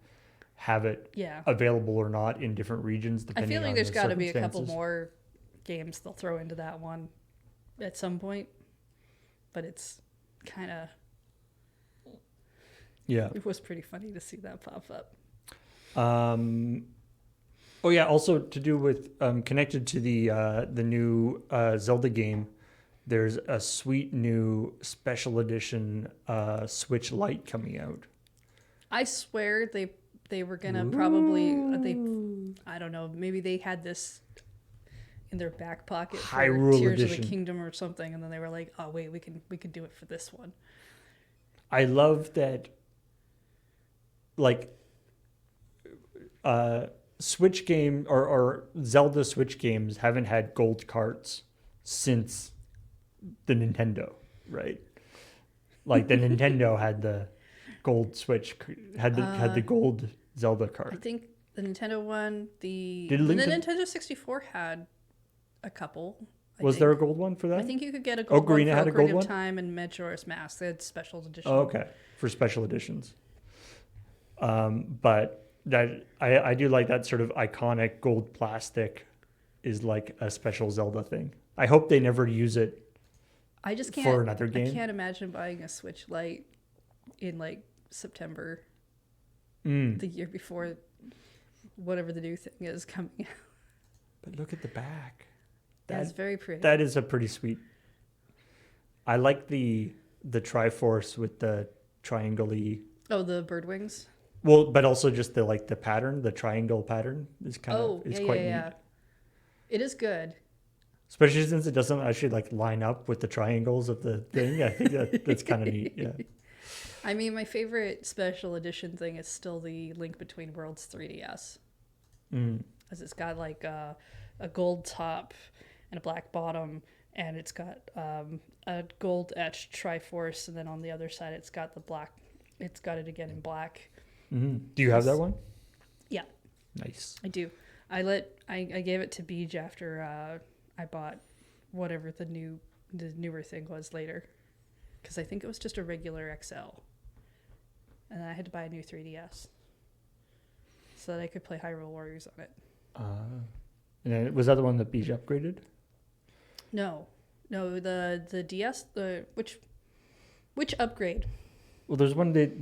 have it Yeah. available or not in different regions I depending feel like on there's the got to be a couple circumstances. more games they'll throw into that one at some point, but it's kind of Yeah. it was pretty funny to see that pop up. Oh yeah. Also to do with connected to the new Zelda game, there's a sweet new special edition Switch Lite coming out. I swear they were gonna probably I don't know, maybe they had this in their back pocket for Hyrule Tears of Edition. the Kingdom or something, and then they were like, oh wait, we can do it for this one. I love that. Like, Switch game or Zelda Switch games haven't had gold carts since the Nintendo, right? Like the Nintendo had the gold Switch, had the gold Zelda I card. think the Nintendo one, the Did Link to- Nintendo 64 had a couple. Was there a gold one for that? I think you could get a gold Ocarina one had for a gold Ocarina one? of Time and Majora's Mask. They had special edition. Oh, okay, for special editions. But that I do like that sort of iconic gold plastic is like a special Zelda thing. I hope they never use it I just can't. for another I game. can't imagine buying a Switch Lite in like September, Mm. the year before whatever the new thing is coming out. But look at the back. That's very pretty. That is a pretty sweet. I like the Triforce with the triangle-y. Oh, the bird wings. Well, but also just the pattern, the triangle pattern is kind of Yeah, quite yeah, neat. yeah. It is good. Especially since it doesn't actually like line up with the triangles of the thing. I think that's kind of neat. Yeah. I mean, my favorite special edition thing is still the Link Between Worlds 3DS. Mm. Because it's got like a gold top and a black bottom, and it's got a gold etched Triforce, and then on the other side it's got the black. It's got it again in black. Mm-hmm. Do you have that one? Yeah, Nice. I do. I gave it to Beej after I bought whatever the newer thing was later, because I think it was just a regular XL, and I had to buy a new 3DS so that I could play Hyrule Warriors on it. And then, was that the one that Beach upgraded? No, the DS, which upgrade? Well, there's one that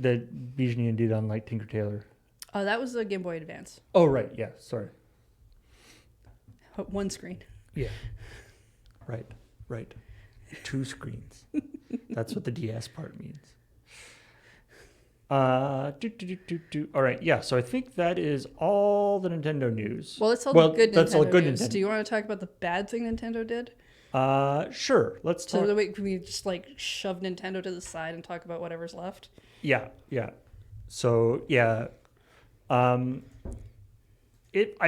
Bijnian did on like Tinker Tailor. Oh, that was the Game Boy Advance. Oh, right. Yeah. Sorry. One screen. Yeah. Right. 2 screens. That's what the DS part means. All right. Yeah. So I think that is all the Nintendo news. Well, that's all the good that's Nintendo all good news. Nintendo. Do you want to talk about the bad thing Nintendo did? Sure. Let's talk. So the way can we just like shove Nintendo to the side and talk about whatever's left? Yeah. So yeah, I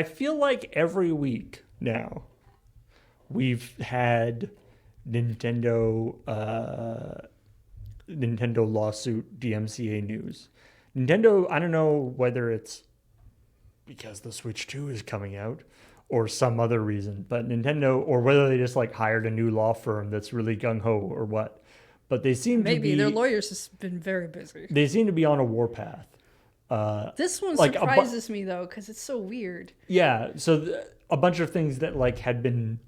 feel like every week now we've had Nintendo lawsuit DMCA news. Nintendo, I don't know whether it's because the Switch 2 is coming out or some other reason, but Nintendo, or whether they just like hired a new law firm that's really gung-ho or what, but they seem to Maybe be, their lawyers has been very busy. they seem to be on a warpath. This one like surprises me though, because it's so weird. Yeah, so a bunch of things that like had been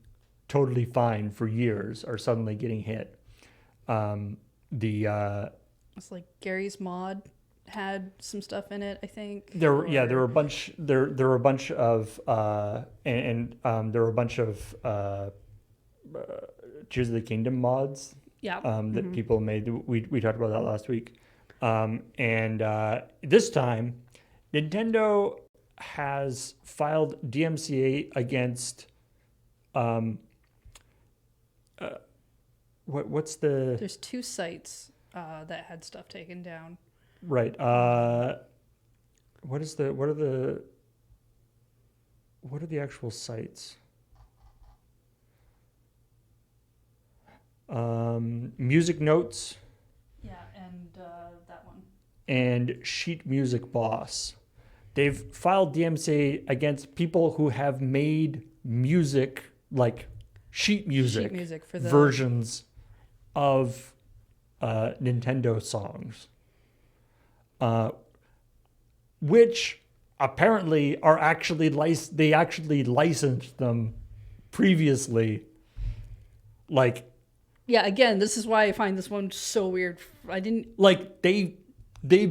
totally fine for years are suddenly getting hit. It's like Gary's Mod had some stuff in it, I think. There were a bunch of Tears of the Kingdom mods. Yeah. That people made. We talked about that last week. And this time, Nintendo has filed DMCA against what's the There's 2 sites that had stuff taken down. right? What are the actual sites? Music Notes Yeah, and that one. and Sheet Music Boss. they've filed DMCA against people who have made music, like sheet music for the versions of Nintendo songs, which apparently are actually they actually licensed them previously. Like, yeah, again, this is why I find this one so weird. I didn't like they've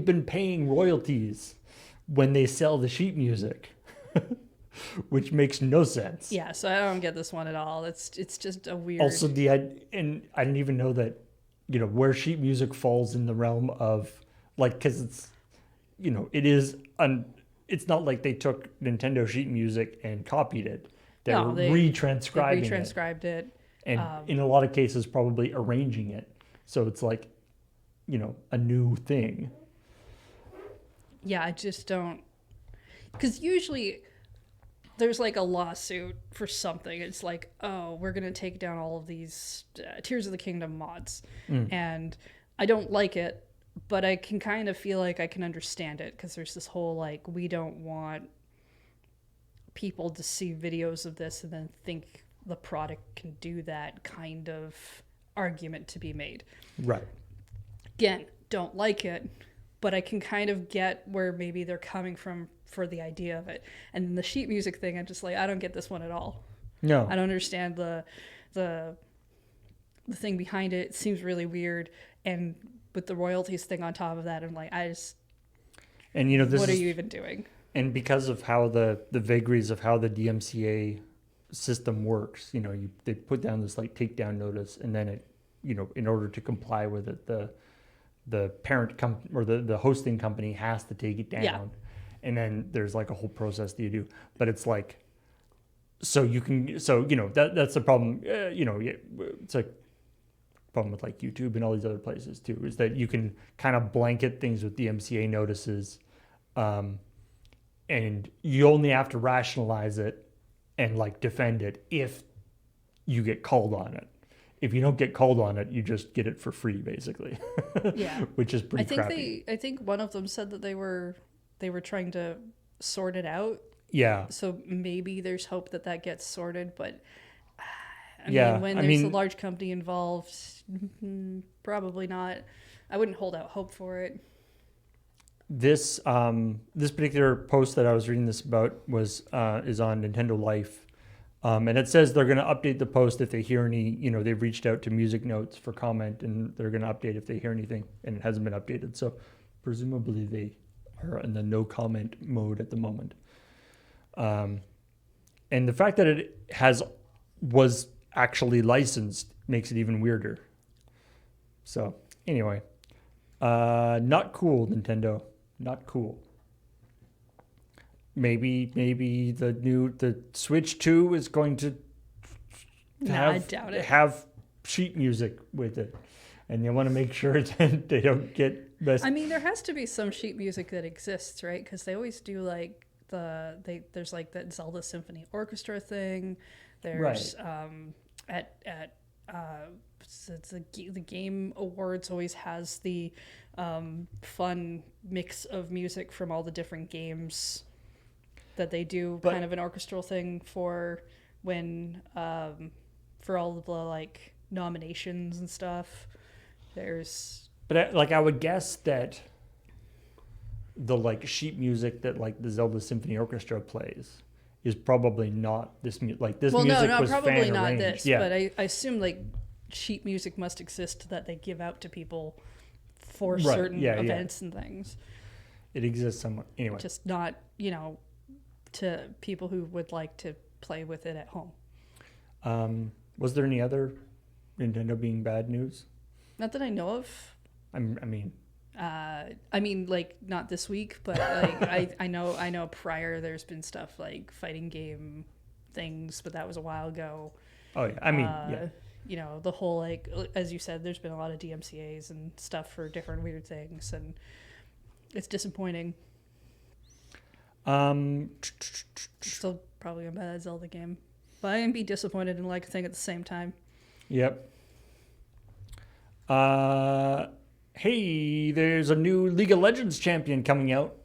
been paying royalties when they sell the sheet music, which makes no sense. Yeah, so I don't get this one at all. It's just a weird. Also, and I didn't even know that, where sheet music falls in the realm of, like, because it's, it is it's not like they took Nintendo sheet music and copied it. They were retranscribing it. And in a lot of cases, probably arranging it. So it's like, a new thing. Yeah, I just don't. Because usually there's like a lawsuit for something. It's like, oh, we're going to take down all of these Tears of the Kingdom mods. And I don't like it, but I can kind of feel like I can understand it because there's this whole, like, we don't want people to see videos of this and then think the product can do that kind of argument to be made. Right. Again, don't like it, but I can kind of get where maybe they're coming from for the idea of it. And then the sheet music thing, I'm just like, I don't get this one at all. No. I don't understand the thing behind it. It seems really weird. And with the royalties thing on top of that, I'm like, what are you even doing? And because of how the vagaries of how the DMCA system works, they put down this like takedown notice, and then it, in order to comply with it, the parent or the hosting company has to take it down. Yeah. And then there's like a whole process that you do, but it's like, that's the problem. It's like problem with like YouTube and all these other places too, is that you can kind of blanket things with DMCA notices, and you only have to rationalize it and like defend it if you get called on it. If you don't get called on it, you just get it for free, basically. Yeah. Which is pretty crappy. I think one of them said that they were trying to sort it out. Yeah. So maybe there's hope that gets sorted, but I mean, when there's a large company involved, probably not. I wouldn't hold out hope for it. This particular post that I was reading this about is on Nintendo Life. And it says they're going to update the post if they hear any, they've reached out to Music Notes for comment, and they're going to update if they hear anything, and it hasn't been updated. So presumably they are in the no comment mode at the moment. And the fact that it was actually licensed makes it even weirder. So anyway, not cool, Nintendo. Not cool. Maybe the Switch 2 is going to I doubt it. have sheet music with it, and you want to make sure that they don't get messed. I mean, there has to be some sheet music that exists, right? Because they always do like there's like that Zelda Symphony Orchestra thing. There's the Game Awards always has the fun mix of music from all the different games that they do, kind of an orchestral thing for when for all of the like nominations and stuff. But I would guess that the like sheet music that like the Zelda Symphony Orchestra plays is probably not this music. Like this music was probably fan not arranged. this. Yeah. But I assume like sheet music must exist that they give out to people for certain events and things. It exists somewhere anyway. Just not, to people who would like to play with it at home. Was there any other Nintendo being bad news? Not that I know of. I mean, like not this week, but like I know prior there's been stuff like fighting game things, but that was a while ago. Oh yeah, I mean, the whole like as you said, there's been a lot of DMCA's and stuff for different weird things, and it's disappointing. Still probably gonna buy that Zelda game, but I can be disappointed and like a thing at the same time. Yep. Hey, there's a new League of Legends champion coming out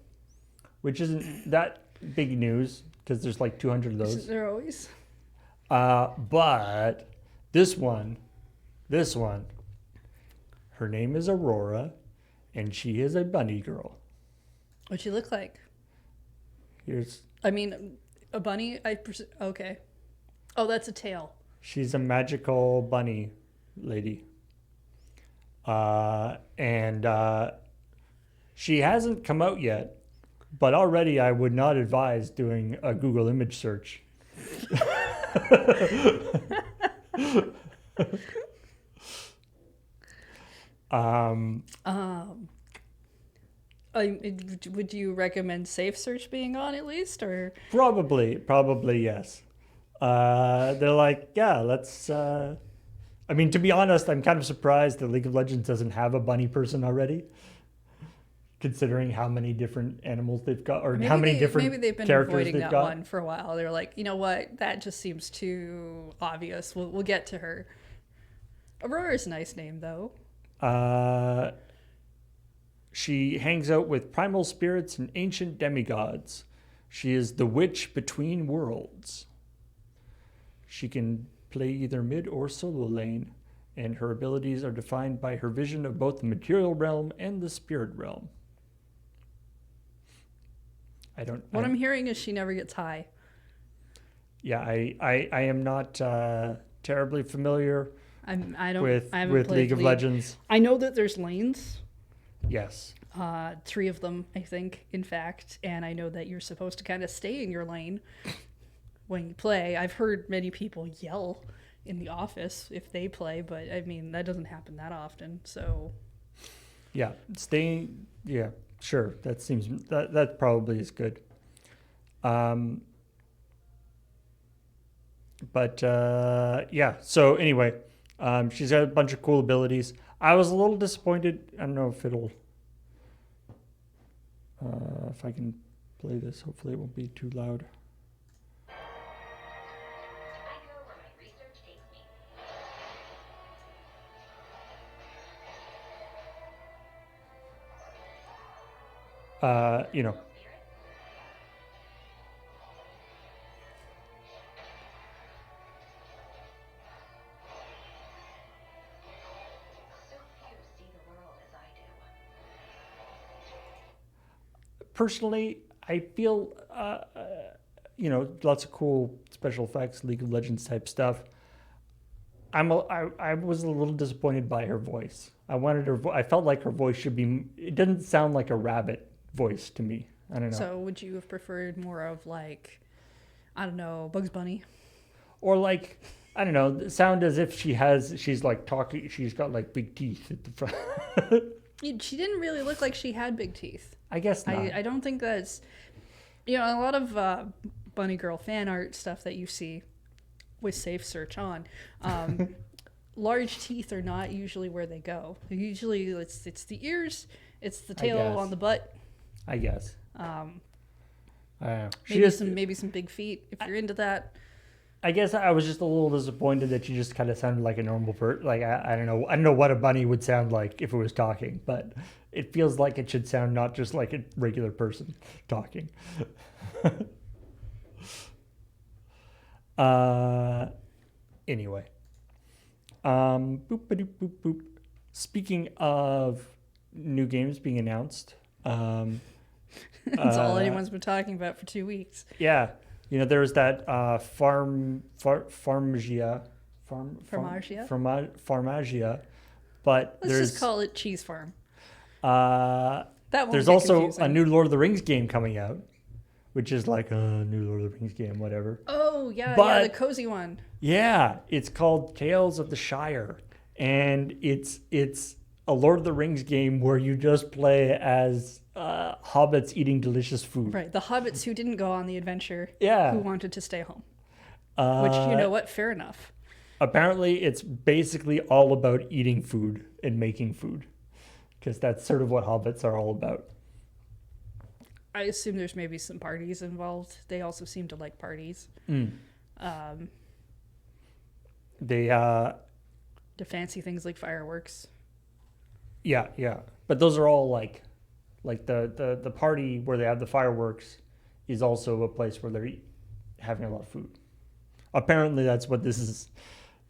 which isn't that big news because there's like 200 of those. They're always. But this one, her name is Aurora, and she is a bunny girl. What'd she look like? Here's. I mean, a bunny. Okay. Oh, that's a tail. She's a magical bunny lady. And she hasn't come out yet, but already I would not advise doing a Google image search. Would you recommend Safe Search being on at least, or? Probably yes. They're like, yeah, let's. I mean, to be honest, I'm kind of surprised that League of Legends doesn't have a bunny person already, considering how many different animals they've got, or how many different maybe they've been characters avoiding they've that got. one for a while. They're like, you know what, that just seems too obvious. We'll get to her. Aurora's a nice name though. She hangs out with primal spirits and ancient demigods. She is the witch between worlds. She can play either mid or solo lane, and her abilities are defined by her vision of both the material realm and the spirit realm. I'm hearing is she never gets high. Yeah, I am not terribly familiar with League of Legends. I know that there's lanes. Yes. 3 of them, I think, in fact. And I know that you're supposed to kind of stay in your lane when you play. I've heard many people yell in the office if they play, but I mean, that doesn't happen that often. So, yeah, staying. Yeah, sure. That probably is good. But yeah. So anyway, she's got a bunch of cool abilities. I was a little disappointed. I don't know if it'll. If I can play this, hopefully it won't be too loud. You know. Personally, I feel, lots of cool special effects, League of Legends type stuff. I was a little disappointed by her voice. I felt like her voice should be. It didn't sound like a rabbit voice to me. I don't know. So would you have preferred more of like, I don't know, Bugs Bunny? Or like, I don't know, sound as if she's like talking, she's got like big teeth at the front. She didn't really look like she had big teeth. I guess not. I don't think that's, a lot of Bunny Girl fan art stuff that you see with Safe Search on. Large teeth are not usually where they go. Usually it's the ears, it's the tail on the butt. I guess. Maybe some big feet if you're into that. I guess I was just a little disappointed that she just kind of sounded like a normal person. Like I don't know what a bunny would sound like if it was talking, but it feels like it should sound not just like a regular person talking. Anyway, boop. Speaking of new games being announced, that's all anyone's been talking about for 2 weeks. Yeah. There was that Farmagia, but let's just call it Cheese Farm. That there's also confusing. A new Lord of the Rings game coming out, which is like a new Lord of the Rings game, whatever. Oh yeah, the cozy one. Yeah, it's called Tales of the Shire, and it's a Lord of the Rings game where you just play as hobbits eating delicious food. Right, the hobbits who didn't go on the adventure. Yeah. Who wanted to stay home. Which, fair enough. Apparently, it's basically all about eating food and making food, because that's sort of what hobbits are all about. I assume there's maybe some parties involved. They also seem to like parties. They to fancy things like fireworks. Yeah, but those are all like Like the party where they have the fireworks is also a place where they're having a lot of food. Apparently, that's what this is.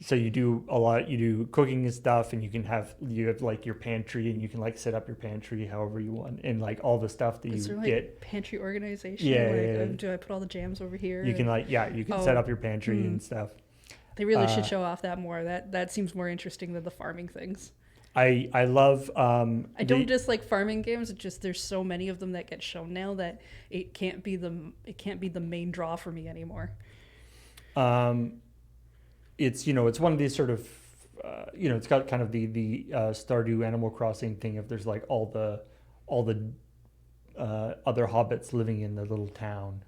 So you do a lot. You do cooking and stuff, and you have like your pantry, and you can like set up your pantry however you want, and like all the stuff that Is you there, like, get. pantry organization? Yeah, Like, yeah. do I put all the jams over here? You can set Oh. up your pantry and stuff. They really should show off that more. That seems more interesting than the farming things. I love. I don't dislike farming games. It's just there's so many of them that get shown now that it can't be the main draw for me anymore. It's it's one of these sort of it's got kind of the Stardew Animal Crossing thing. If there's like all the other hobbits living in the little town,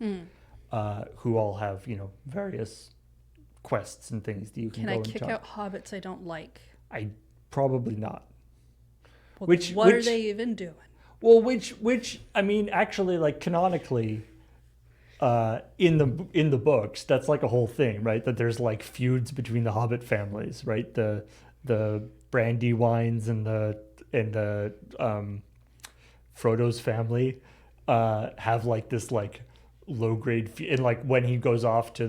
who all have various quests and things that you can Can go I and kick talk. out hobbits I don't like? I probably not. Well, Which- what are which- they even doing? Well, which I mean, actually, like canonically, in the books, that's like a whole thing, right? That there's like feuds between the Hobbit families, right? The Brandywines and the Frodo's family have like this like low grade and like when he goes off to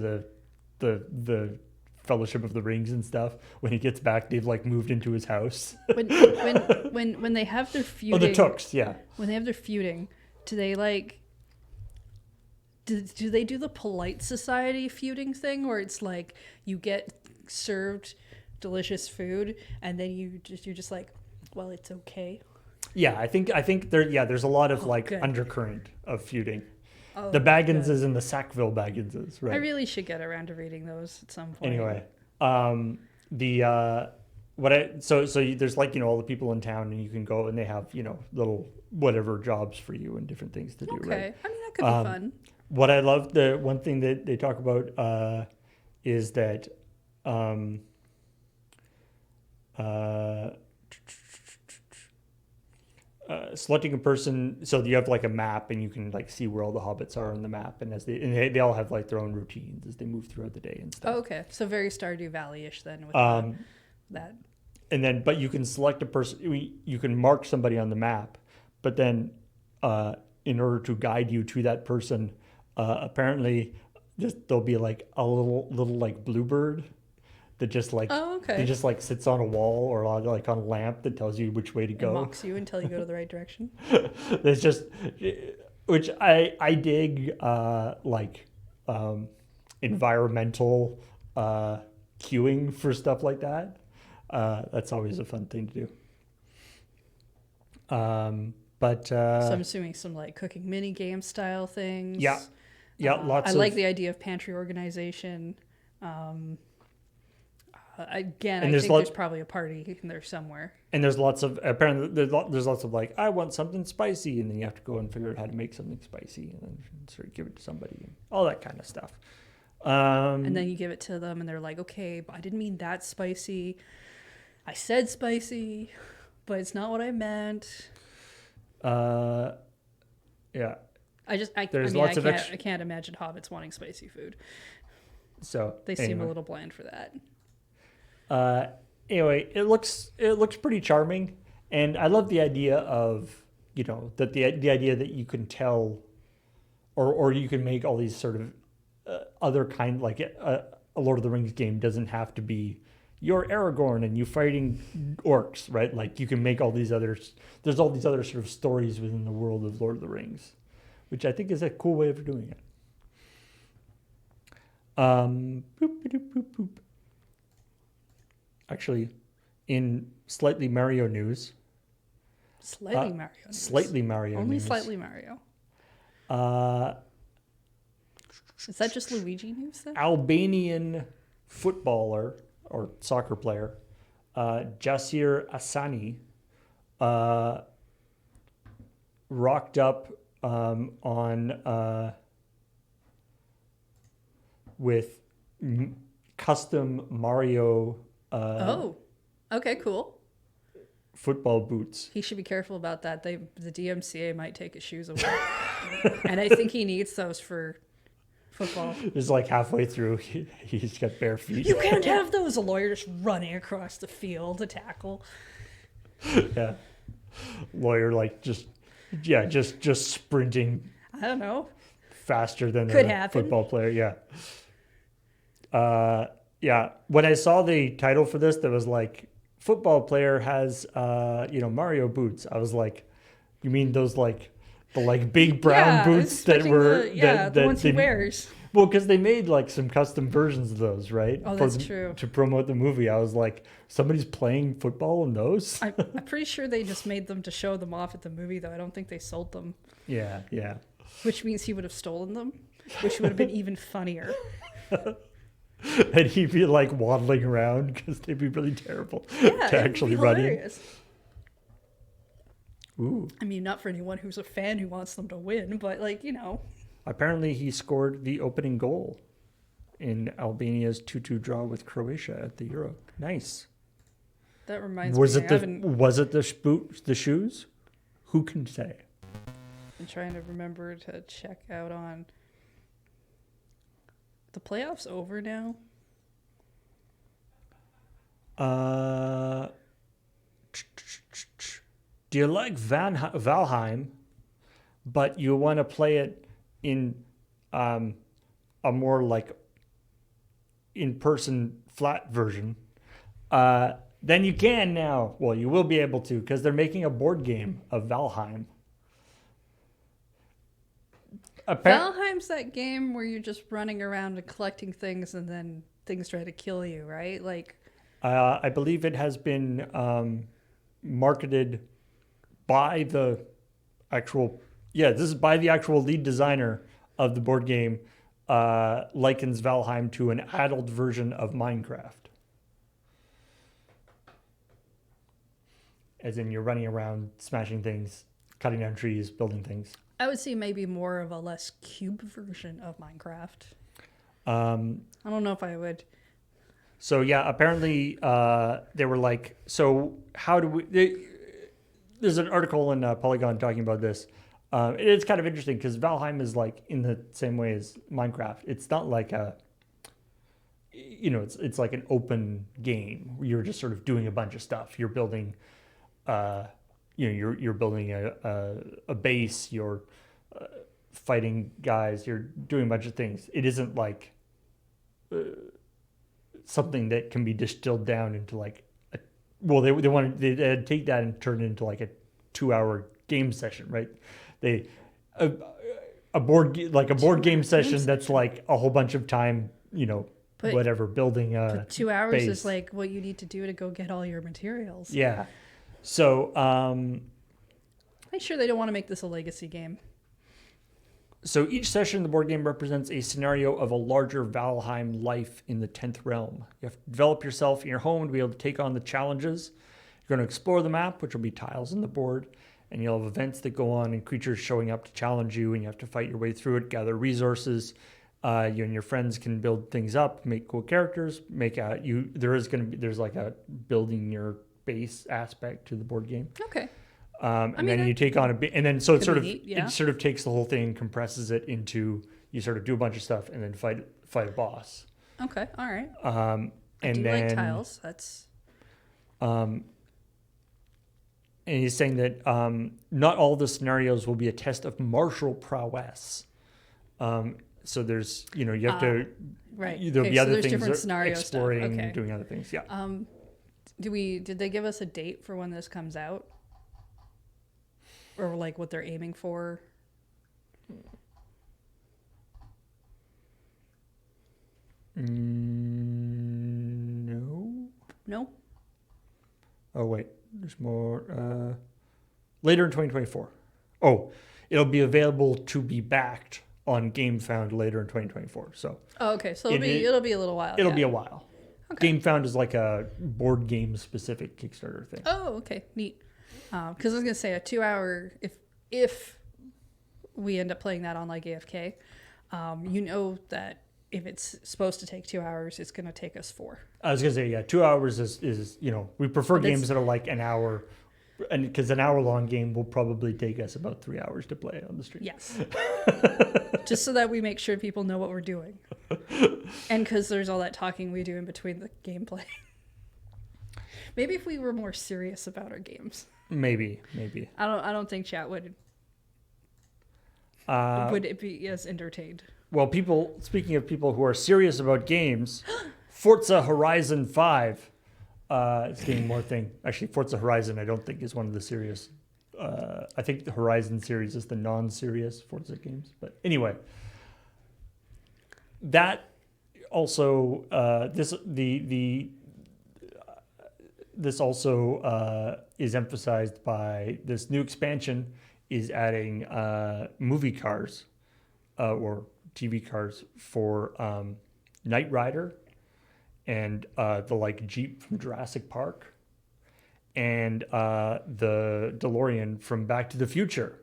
the Fellowship of the Rings and stuff, when he gets back, they've like moved into his house. When they have their feuding, Oh, the Tooks, yeah. when they have their feuding, do they like? Do they do the polite society feuding thing where it's like you get served delicious food and then you're just like, well, it's okay. Yeah, I think there's a lot of like good. undercurrent of feuding. Oh, The Bagginses and the Sackville Bagginses, right? I really should get around to reading those at some point. Anyway, there's like all the people in town, and you can go and they have little whatever jobs for you and different things to do. Okay, Right? I mean that could be fun. What I love, the one thing that they talk about is that selecting a person, so you have like a map and you can like see where all the hobbits are on the map, and they all have like their own routines as they move throughout the day and stuff. Oh, okay, so very Stardew Valley-ish then with that. And then, but you can select a person, you can mark somebody on the map, but then in order to guide you to that person, apparently there'll be like a little like bluebird that just like it just like sits on a wall or like on a lamp that tells you which way to It go. mocks you until you go to the right direction. It's just, which I dig, environmental queuing for stuff like that. That's always a fun thing to do. So I'm assuming some like cooking mini game style things. Yeah, lots. I of, like the idea of pantry organization. Again, I think there's probably a party in there somewhere. And there's lots of apparently there's lots of like, I want something spicy, and then you have to go and figure out how to make something spicy, and then sort of give it to somebody, and all that kind of stuff. And then you give it to them, and they're like, "Okay, but I didn't mean that spicy. I said spicy, but it's not what I meant." Yeah. I can't imagine hobbits wanting spicy food. So They seem a little bland for that. Anyway, it looks pretty charming, and I love the idea of that the idea that you can tell, or you can make all these sort of other kind, like a Lord of the Rings game doesn't have to be you're Aragorn and you fighting orcs, right? Like you can make all these others. There's all these other sort of stories within the world of Lord of the Rings, which I think is a cool way of doing it. Actually, in slightly Mario news. Slightly Mario news. Slightly Mario Only news. slightly Mario. Is that just Luigi news then? Albanian footballer or soccer player, Jasir Asani, rocked up with custom Mario Okay, cool. football boots. He should be careful about that. The DMCA might take his shoes away. And I think he needs those for football. It's like halfway through, he's got bare feet. You can't have those. A lawyer just running across the field to tackle. Yeah. Lawyer like just Yeah, just sprinting I don't know. faster than Could a happen. football player. Yeah. Yeah. When I saw the title for this, that was like football player has Mario boots. I was like, you mean those like the like big brown Yeah, I was boots that expecting were the ones he they wears. well, because they made like some custom versions of those, right? Oh, that's true. To promote the movie. I was like, somebody's playing football in those. I'm pretty sure they just made them to show them off at the movie, though. I don't think they sold them, Yeah, yeah. which means he would have stolen them, which would have been even funnier. And he'd be like waddling around because they'd be really terrible Yeah, to it actually would be run in. hilarious. Ooh. I mean, not for anyone who's a fan who wants them to win, but like, Apparently, he scored the opening goal in Albania's 2-2 draw with Croatia at the Euro. Nice. that reminds Was me. it the shoes? Who can say? I'm trying to remember to check out on the playoffs over now. Do you like Valheim, but you want to play it in a more like in-person flat version? Then you can now. Well, you will be able to because they're making a board game of Valheim. Valheim's that game where you're just running around and collecting things, and then things try to kill you, right? Like, I believe it has been marketed by the actual. Yeah, this is by the actual lead designer of the board game. Likens Valheim to an adult version of Minecraft. As in, you're running around, smashing things, cutting down trees, building things. I would see maybe more of a less cube version of Minecraft. I don't know if I would. So yeah, apparently they were like, so how do we? There's an article in Polygon talking about this. It's kind of interesting because Valheim is like in the same way as Minecraft. It's not like it's like an open game. You're just sort of doing a bunch of stuff. You're building, you're building a base. You're fighting guys. You're doing a bunch of things. It isn't like something that can be distilled down into like they take that and turn it into like a 2-hour game session, right? A board game session that's like a whole bunch of time, building a 2 hours base. is like what you need to do to go get all your materials. Yeah. So I'm sure they don't want to make this a legacy game. So each session in the board game represents a scenario of a larger Valheim life in the 10th realm. You have to develop yourself in your home to be able to take on the challenges. You're going to explore the map, which will be tiles on the board, and you'll have events that go on and creatures showing up to challenge you, and you have to fight your way through it, gather resources. You and your friends can build things up, make cool characters, there's like a building your base aspect to the board game. Okay. Then you take on and then so it sort of neat, yeah. it sort of takes the whole thing and compresses it into you sort of do a bunch of stuff and then fight a boss. Okay. All right. And I do then like tiles. That's. and he's saying that not all the scenarios will be a test of martial prowess. So there's you have to Right. there'll Okay, be so other there's things different scenario stuff. exploring, Okay. doing other things. Yeah. Did they give us a date for when this comes out? Or like what they're aiming for? No. No? Oh wait, there's more. Later in 2024. Oh, it'll be available to be backed on GameFound later in 2024. So. Oh, okay. So it'll be a little while. It'll yeah. be a while. Okay. GameFound is like a board game specific Kickstarter thing. Oh, okay. Neat. Because I was gonna say a 2-hour if we end up playing that on like AFK, that if it's supposed to take 2 hours, it's gonna take us 4. I was gonna say 2 hours is we prefer But games that are like an hour, and because an hour long game will probably take us about 3 hours to play on the stream. Yes. Just so that we make sure people know what we're doing, and because there's all that talking we do in between the gameplay. Maybe if we were more serious about our games. Maybe. I don't think chat would would it be as entertained? Well, speaking of people who are serious about games, Forza Horizon 5 it's getting more thing. Actually, Forza Horizon I don't think is one of the serious. I think the Horizon series is the non-serious Forza games. But anyway, that also this also is emphasized by this new expansion is adding movie cars or TV cars for Knight Rider and the like Jeep from Jurassic Park and the DeLorean from Back to the Future,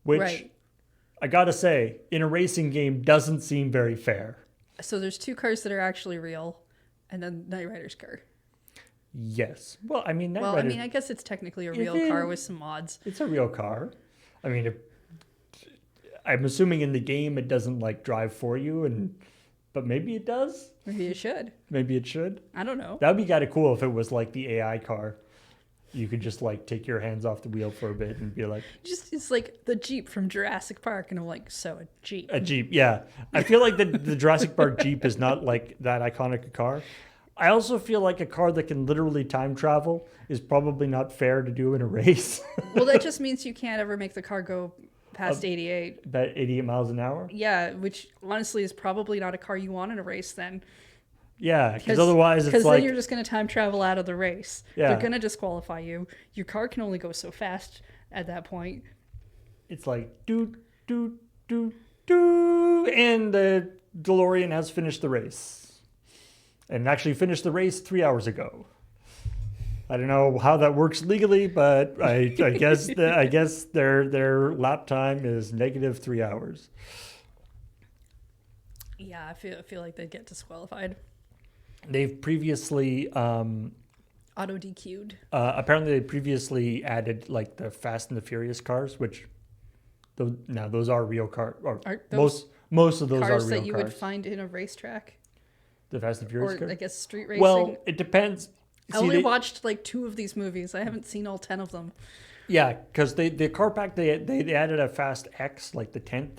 which Right. I gotta say, in a racing game, doesn't seem very fair. So there's 2 cars that are actually real, and then Knight Rider's car. Yes. Well, I mean, Well, I mean, I guess it's technically a real car with some mods. it's a real car. I mean, I'm assuming in the game it doesn't like drive for you, but maybe it does. Maybe it should. Maybe it should. I don't know. That would be kind of cool if it was like the AI car. You could just like take your hands off the wheel for a bit and be like, It's like the Jeep from Jurassic Park, and I'm like, so a Jeep. a Jeep. Yeah. I feel like the Jurassic Park Jeep is not like that iconic a car. I also feel like a car that can literally time travel is probably not fair to do in a race. Well, that just means you can't ever make the car go past 88. About 88 miles an hour. Yeah, which honestly is probably not a car you want in a race then. Yeah, because otherwise it's Because like then you're just going to time travel out of the race. Yeah. They're going to disqualify you. Your car can only go so fast at that point. it's like do do do do, and the DeLorean has finished the race, and actually finished the race 3 hours ago. I don't know how that works legally, but I guess I guess their lap time is negative 3 hours. Yeah, I feel like they'd get disqualified. They've previously Auto DQ'd. apparently they previously added like the Fast and the Furious cars, which those are real cars. Or Aren't those most of those are cars real that you cars. would find in a racetrack? The Fast and Furious Or cars. I guess street racing? Well, it depends. I only watched like 2 of these movies. I haven't seen all 10 of them. Yeah, because the car pack they added a Fast X, like the 10th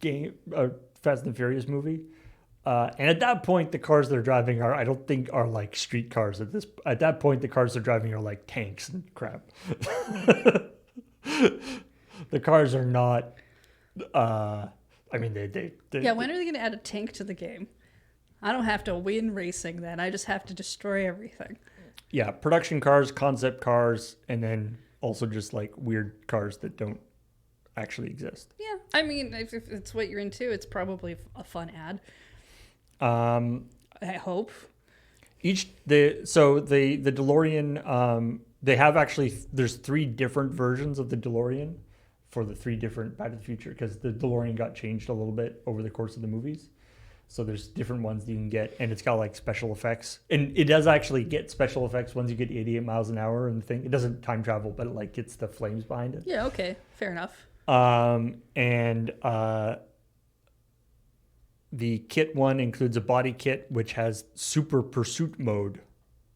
game, Fast and Furious movie, and at that point the cars they're driving I don't think are like street cars. At that point the cars they're driving are like tanks and crap. The cars are not. I mean they Yeah, when are they going to add a tank to the game? I don't have to win racing then. I just have to destroy everything. Yeah, production cars, concept cars, and then also just like weird cars that don't actually exist. Yeah, I mean, if it's what you're into, it's probably a fun ad. I hope. The DeLorean, they have actually, there's 3 different versions of the DeLorean for the 3 different Back to the Future, because the DeLorean got changed a little bit over the course of the movies. So there's different ones that you can get, and it's got like special effects, and it does actually get special effects once you get 88 miles an hour and the thing. It doesn't time travel, but it like gets the flames behind it. Yeah, okay, fair enough. The kit one includes a body kit which has super pursuit mode.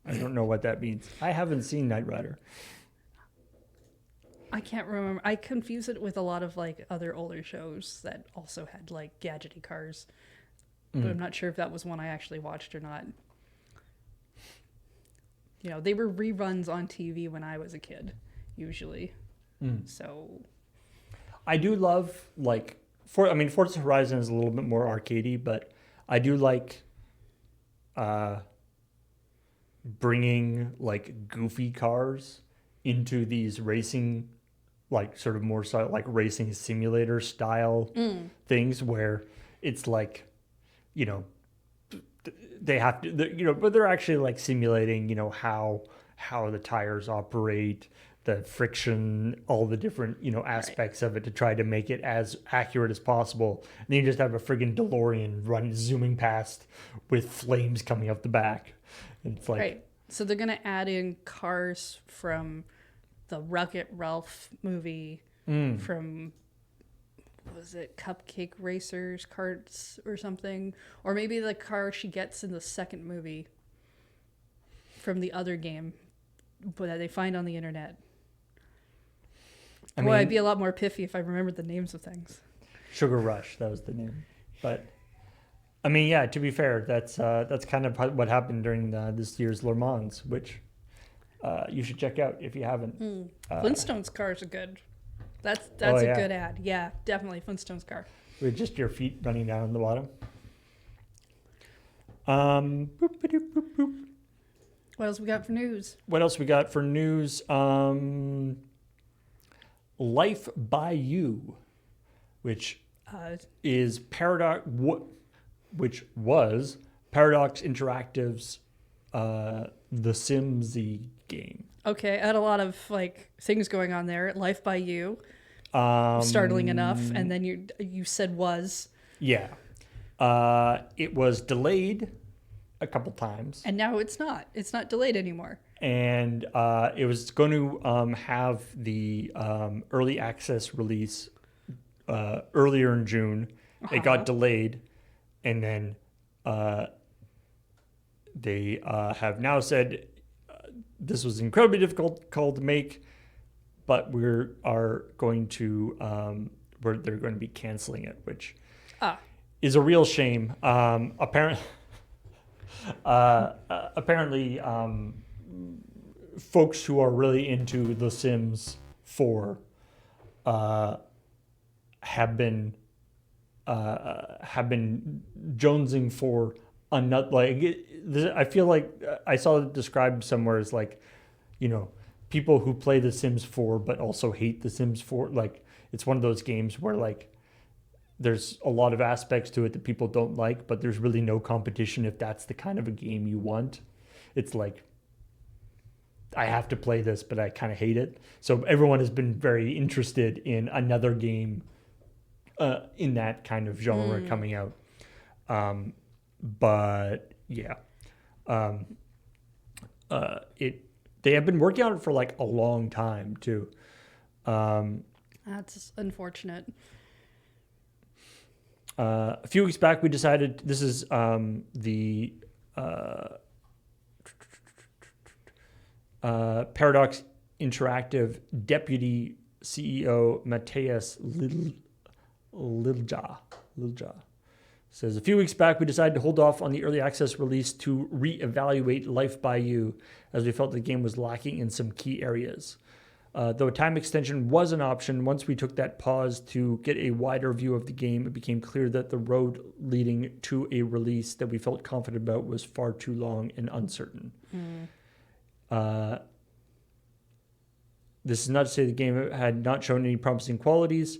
I don't know what that means. I haven't seen Knight Rider. I can't remember. I confuse it with a lot of like other older shows that also had like gadgety cars. But I'm not sure if that was one I actually watched or not. You know, they were reruns on TV when I was a kid, usually. So I do love like Forza Horizon is a little bit more arcadey, but I do like bringing like goofy cars into these racing, like sort of more so like racing simulator style things where it's like, you know, they have to, you know, but they're actually like simulating, you know, how the tires operate, the friction, all the different, you know, aspects of it to try to make it as accurate as possible. And then you just have a friggin' DeLorean zooming past with flames coming up the back. And it's like, right. So they're gonna add in cars from the Wreck-It Ralph movie, from was it Cupcake Racers carts or something, or maybe the car she gets in the second movie from the other game, but that they find on the internet. I Boy, mean, I'd be a lot more piffy if I remembered the names of things. Sugar Rush, that was the name. But I mean, yeah. To be fair, that's kind of what happened during this year's Le Mans, which you should check out if you haven't. Flintstones cars are good. That's Oh, a yeah. good ad. Yeah, definitely Flintstones car. With just your feet running down the bottom. Boop, ba-doop, boop, boop. What else we got for news? What else we got for news? Life by You, which is which was Paradox Interactive's The Simsy game. Okay, I had a lot of like things going on there. Life by You, startling enough, and then you said was, Yeah. It was delayed a couple times. and now it's not. It's not delayed anymore. And it was going to have the early access release earlier in June. It got delayed, and then they have now said this was incredibly difficult to make, but they're going to be canceling it, which is a real shame. Apparently, folks who are really into The Sims 4 have been jonesing for another. I feel like I saw it described somewhere as like, people who play The Sims 4 but also hate The Sims 4. Like, it's one of those games where like there's a lot of aspects to it that people don't like, but there's really no competition if that's the kind of a game you want. It's like, I have to play this, but I kind of hate it. So everyone has been very interested in another game in that kind of genre coming out. But yeah, they have been working on it for like a long time too. That's unfortunate. A few weeks back, we decided this is the Paradox Interactive Deputy CEO Matthias Lilja says, a few weeks back, we decided to hold off on the early access release to reevaluate Life by You, as we felt the game was lacking in some key areas. Though a time extension was an option, once we took that pause to get a wider view of the game, it became clear that the road leading to a release that we felt confident about was far too long and uncertain. This is not to say the game had not shown any promising qualities.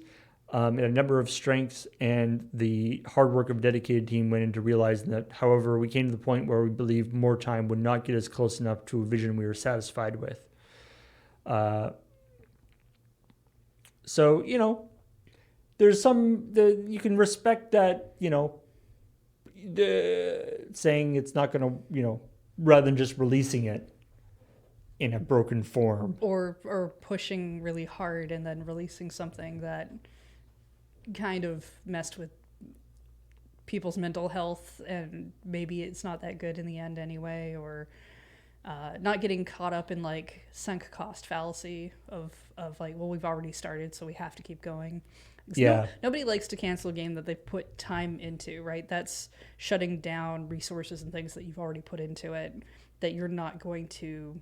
It had a number of strengths, and the hard work of a dedicated team went into realizing that. However, we came to the point where we believed more time would not get us close enough to a vision we were satisfied with. So, there's you can respect that, saying it's not going to, rather than just releasing it in a broken form. Or pushing really hard and then releasing something that kind of messed with people's mental health, and maybe it's not that good in the end anyway, or not getting caught up in like sunk cost fallacy of like, well, we've already started, so we have to keep going. Yeah. Nobody likes to cancel a game that they've put time into, right? That's shutting down resources and things that you've already put into it that you're not going to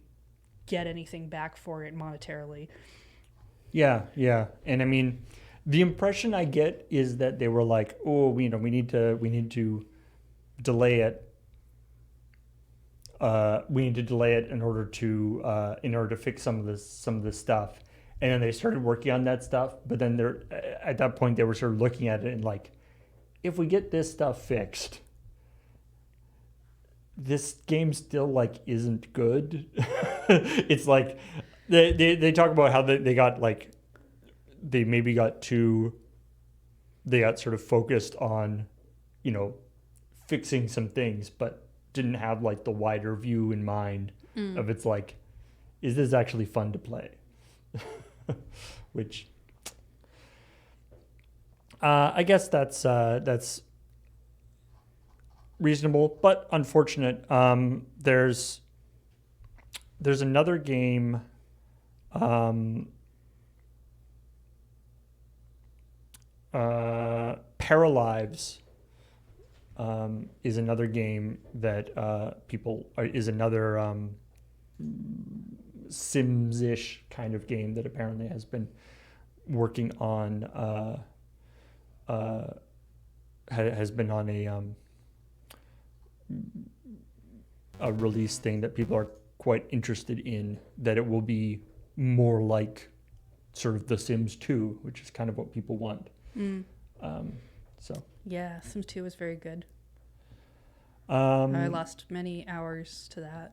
get anything back for it monetarily. Yeah. And I mean, the impression I get is that they were like, oh, we need to delay it. We need to delay it in order to fix some of this stuff. And then they started working on that stuff. But then at that point, they were sort of looking at it and like, if we get this stuff fixed, this game still like isn't good. It's like they talk about how they got like, they got sort of focused on, fixing some things, but didn't have like the wider view in mind of it's like, is this actually fun to play? Which I guess that's reasonable, but unfortunate. There's another game Paralives is another game that is another Sims-ish kind of game that apparently has been working on has been on a release thing that people are quite interested in, that it will be more like sort of The Sims 2, which is kind of what people want. So Yeah, Sims 2 was very good. um, I lost many hours to that.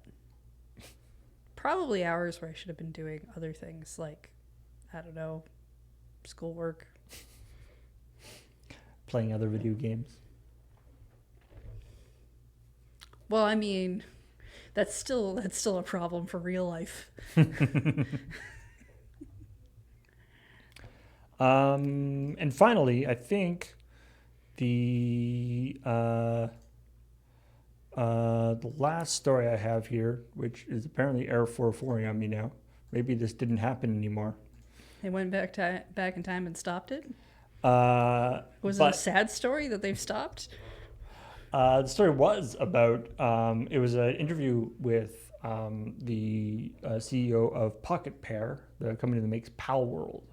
Probably hours where I should have been doing other things like, I don't know, schoolwork. playing other video games. Well, I mean, that's still a problem for real life. And finally, I think the last story I have here, which is apparently error 404 on me now. Maybe this didn't happen anymore. They went back in time and stopped it. Was But it a sad story that they've stopped? the story was about, it was an interview with the CEO of Pocket Pair, the company that makes Pal World.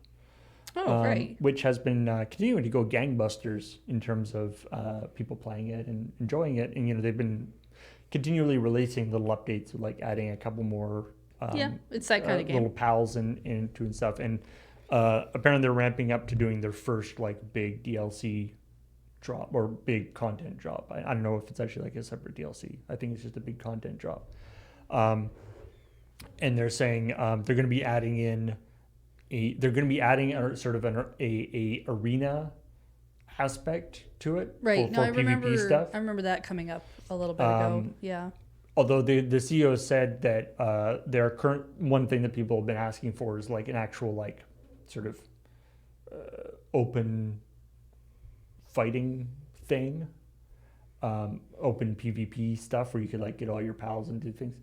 Oh, right. Which has been continuing to go gangbusters in terms of people playing it and enjoying it. And, they've been continually releasing little updates, like adding a couple more It's that kind of game. little pals into and stuff. And apparently they're ramping up to doing their first like big DLC drop or big content drop. I don't know if it's actually like a separate DLC. I think it's just a big content drop. And they're saying they're going to be adding in a sort of a arena aspect to it, Right. for PvP stuff. I remember that coming up a little bit ago. Yeah. Although the CEO said that their current one thing that people have been asking for is like an actual like sort of open fighting thing, open PvP stuff where you could like get all your pals and do things.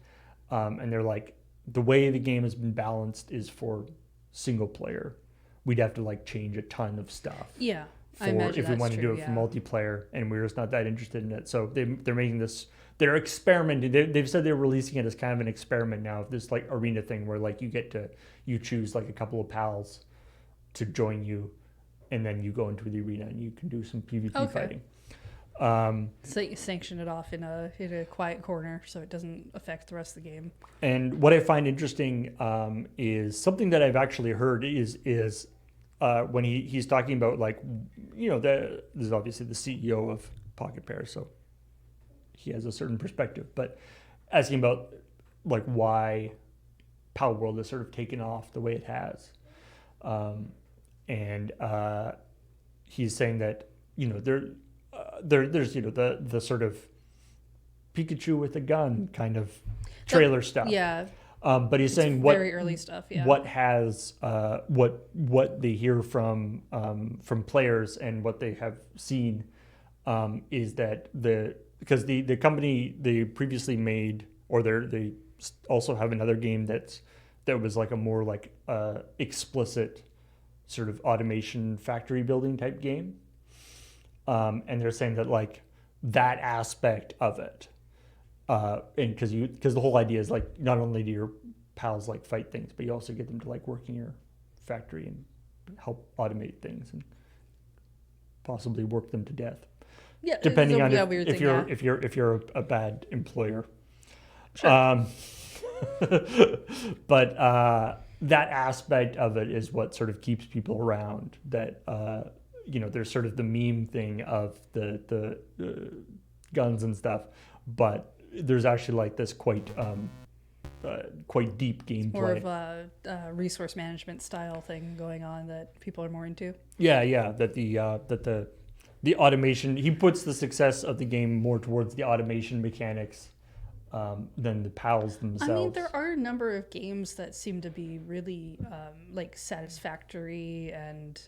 And they're like, the way the game has been balanced is for single player. We'd have to like change a ton of stuff. Yeah. For if we want to do it for multiplayer, and we're just not that interested in it. So they're making this. They're experimenting. They've said they're releasing it as kind of an experiment now. This like arena thing where like you choose like a couple of pals to join you, and then you go into the arena and you can do some PvP fighting. So you sanction it off in a quiet corner so it doesn't affect the rest of the game. And what I find interesting is something that I've actually heard is when he's talking about like, this is obviously the CEO of Pocket Pair, so he has a certain perspective, but asking about like why Pal World has sort of taken off the way it has. And he's saying that, there's the sort of Pikachu with a gun kind of trailer stuff. Yeah. But he's saying very early stuff. Yeah. What has what they hear from players and what they have seen is that because the company they previously made, or they also have another game that was like a more like explicit sort of automation factory building type game. And they're saying that like that aspect of it, and because the whole idea is like not only do your pals like fight things, but you also get them to like work in your factory and help automate things and possibly work them to death. Yeah, depending on if you're a bad employer. Sure. But that aspect of it is what sort of keeps people around. That there's sort of the meme thing of the guns and stuff, but there's actually like this quite deep gameplay. More of a resource management style thing going on that people are more into. Yeah. That the automation, he puts the success of the game more towards the automation mechanics than the pals themselves. I mean, there are a number of games that seem to be really like satisfactory and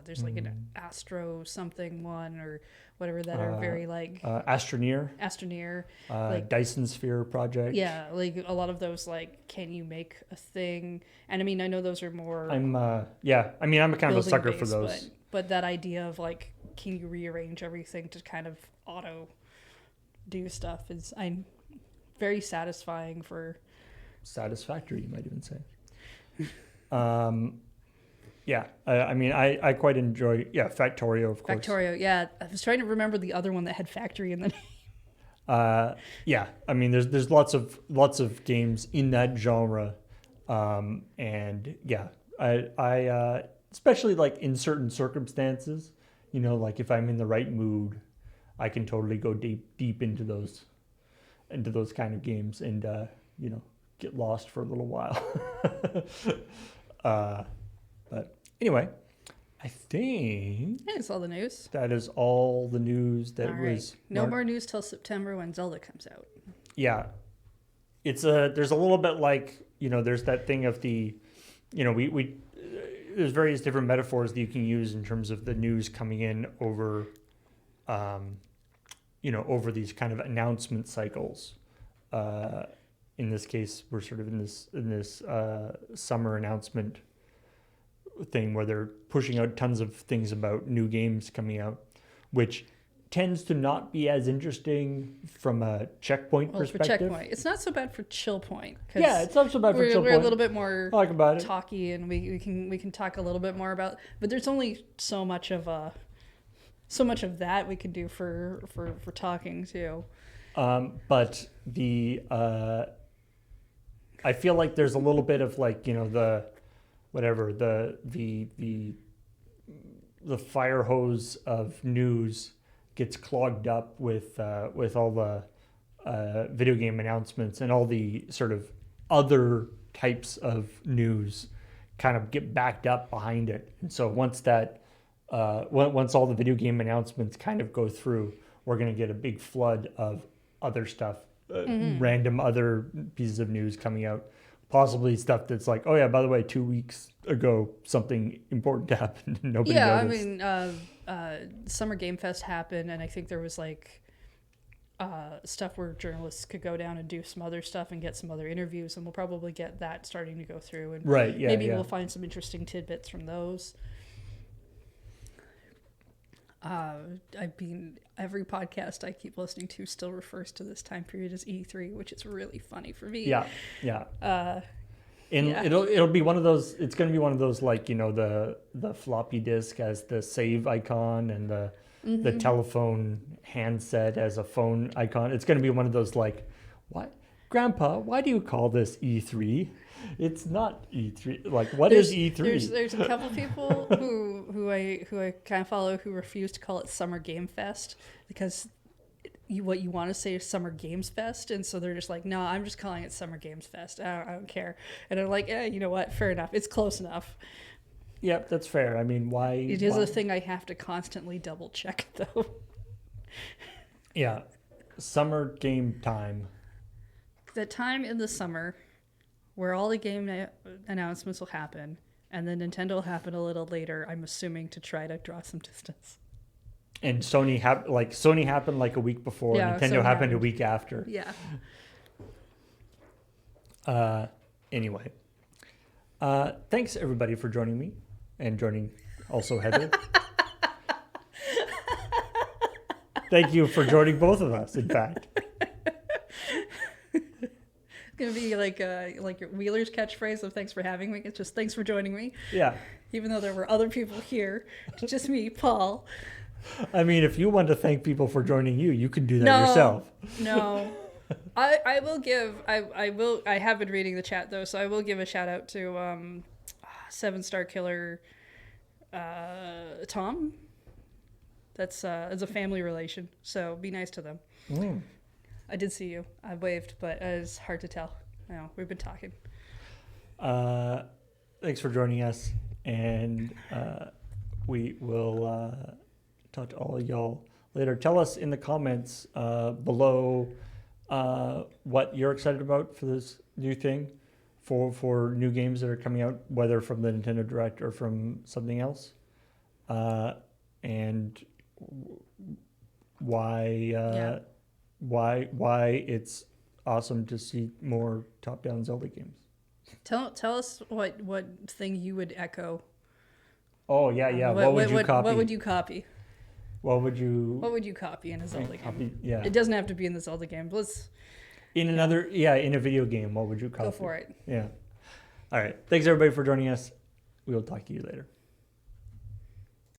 there's like an Astro something one or whatever that are very like Astroneer, like Dyson Sphere project. yeah, like a lot of those like can you make a thing? And I mean I know those are more I'm a kind of a sucker for those. but that idea of like can you rearrange everything to kind of auto do stuff is I'm very satisfying for satisfactory, you might even say. I quite enjoy Factorio, of course. Factorio, yeah. I was trying to remember the other one that had factory in the name. There's lots of games in that genre, I especially like in certain circumstances, like if I'm in the right mood, I can totally go deep into those kind of games and get lost for a little while. But anyway, I think That's all the news. that is all the news that All right. was. No more news till September when Zelda comes out. Yeah, there's a little bit like there's that thing of the, we there's various different metaphors that you can use in terms of the news coming in over, over these kind of announcement cycles. In this case, we're sort of in this summer announcement thing where they're pushing out tons of things about new games coming out, which tends to not be as interesting from a ChillPoint perspective. For ChillPoint, it's not so bad for ChillPoint. Yeah, it's not so bad for ChillPoint. We're a little bit more talk about it. Talky, and we can talk a little bit more about. But there's only so much of that we can do for talking too. But I feel like there's a little bit of like the fire hose of news gets clogged up with all the video game announcements, and all the sort of other types of news kind of get backed up behind it. And so once all the video game announcements kind of go through, we're going to get a big flood of other stuff, random other pieces of news coming out. Possibly stuff that's like, oh yeah, by the way, 2 weeks ago something important happened. Nobody noticed. Summer Game Fest happened, and I think there was like stuff where journalists could go down and do some other stuff and get some other interviews, and we'll probably get that starting to go through. And maybe we'll find some interesting tidbits from those. Every podcast I keep listening to still refers to this time period as E3, which is really funny for me. It'll be one of those. It's going to be one of those like the floppy disk as the save icon and the telephone handset as a phone icon. It's going to be one of those like, what, Grandpa? Why do you call this E3? It's not E3. Like, what is E3? There's a couple people who I kind of follow who refuse to call it Summer Game Fest because what you want to say is Summer Games Fest, and so they're just like, no, I'm just calling it Summer Games Fest. I don't care. And I'm like, you know what? Fair enough. It's close enough. Yep, that's fair. I mean, why? It is a thing I have to constantly double check, though. Yeah, summer game time. The time in the summer where all the game announcements will happen, and then Nintendo will happen a little later, I'm assuming, to try to draw some distance. And Sony happened like a week before, Nintendo happened a week after. Yeah. Anyway. Thanks everybody for joining me and joining also Heather. Thank you for joining both of us, in fact. It's going to be like your Wheeler's catchphrase of thanks for having me. It's just thanks for joining me. Yeah. Even though there were other people here. It's just me, Paul. I mean, if you want to thank people for joining you, you can do that yourself. No. I will give, I have been reading the chat though, so I will give a shout out to 7-Star Killer Tom. That's it's a family relation, so be nice to them. I did see you. I waved, but it's hard to tell. No, we've been talking. Thanks for joining us, and we will talk to all of y'all later. Tell us in the comments below what you're excited about for this new thing, for new games that are coming out, whether from the Nintendo Direct or from something else. and why it's awesome to see more top-down Zelda games. Tell us what thing you would echo. Oh yeah. What would you copy? What would you copy? What would you copy in a Zelda game? Yeah. It doesn't have to be in the Zelda game. But let's in a video game. What would you copy? go for it. Yeah. All right. Thanks everybody for joining us. We will talk to you later.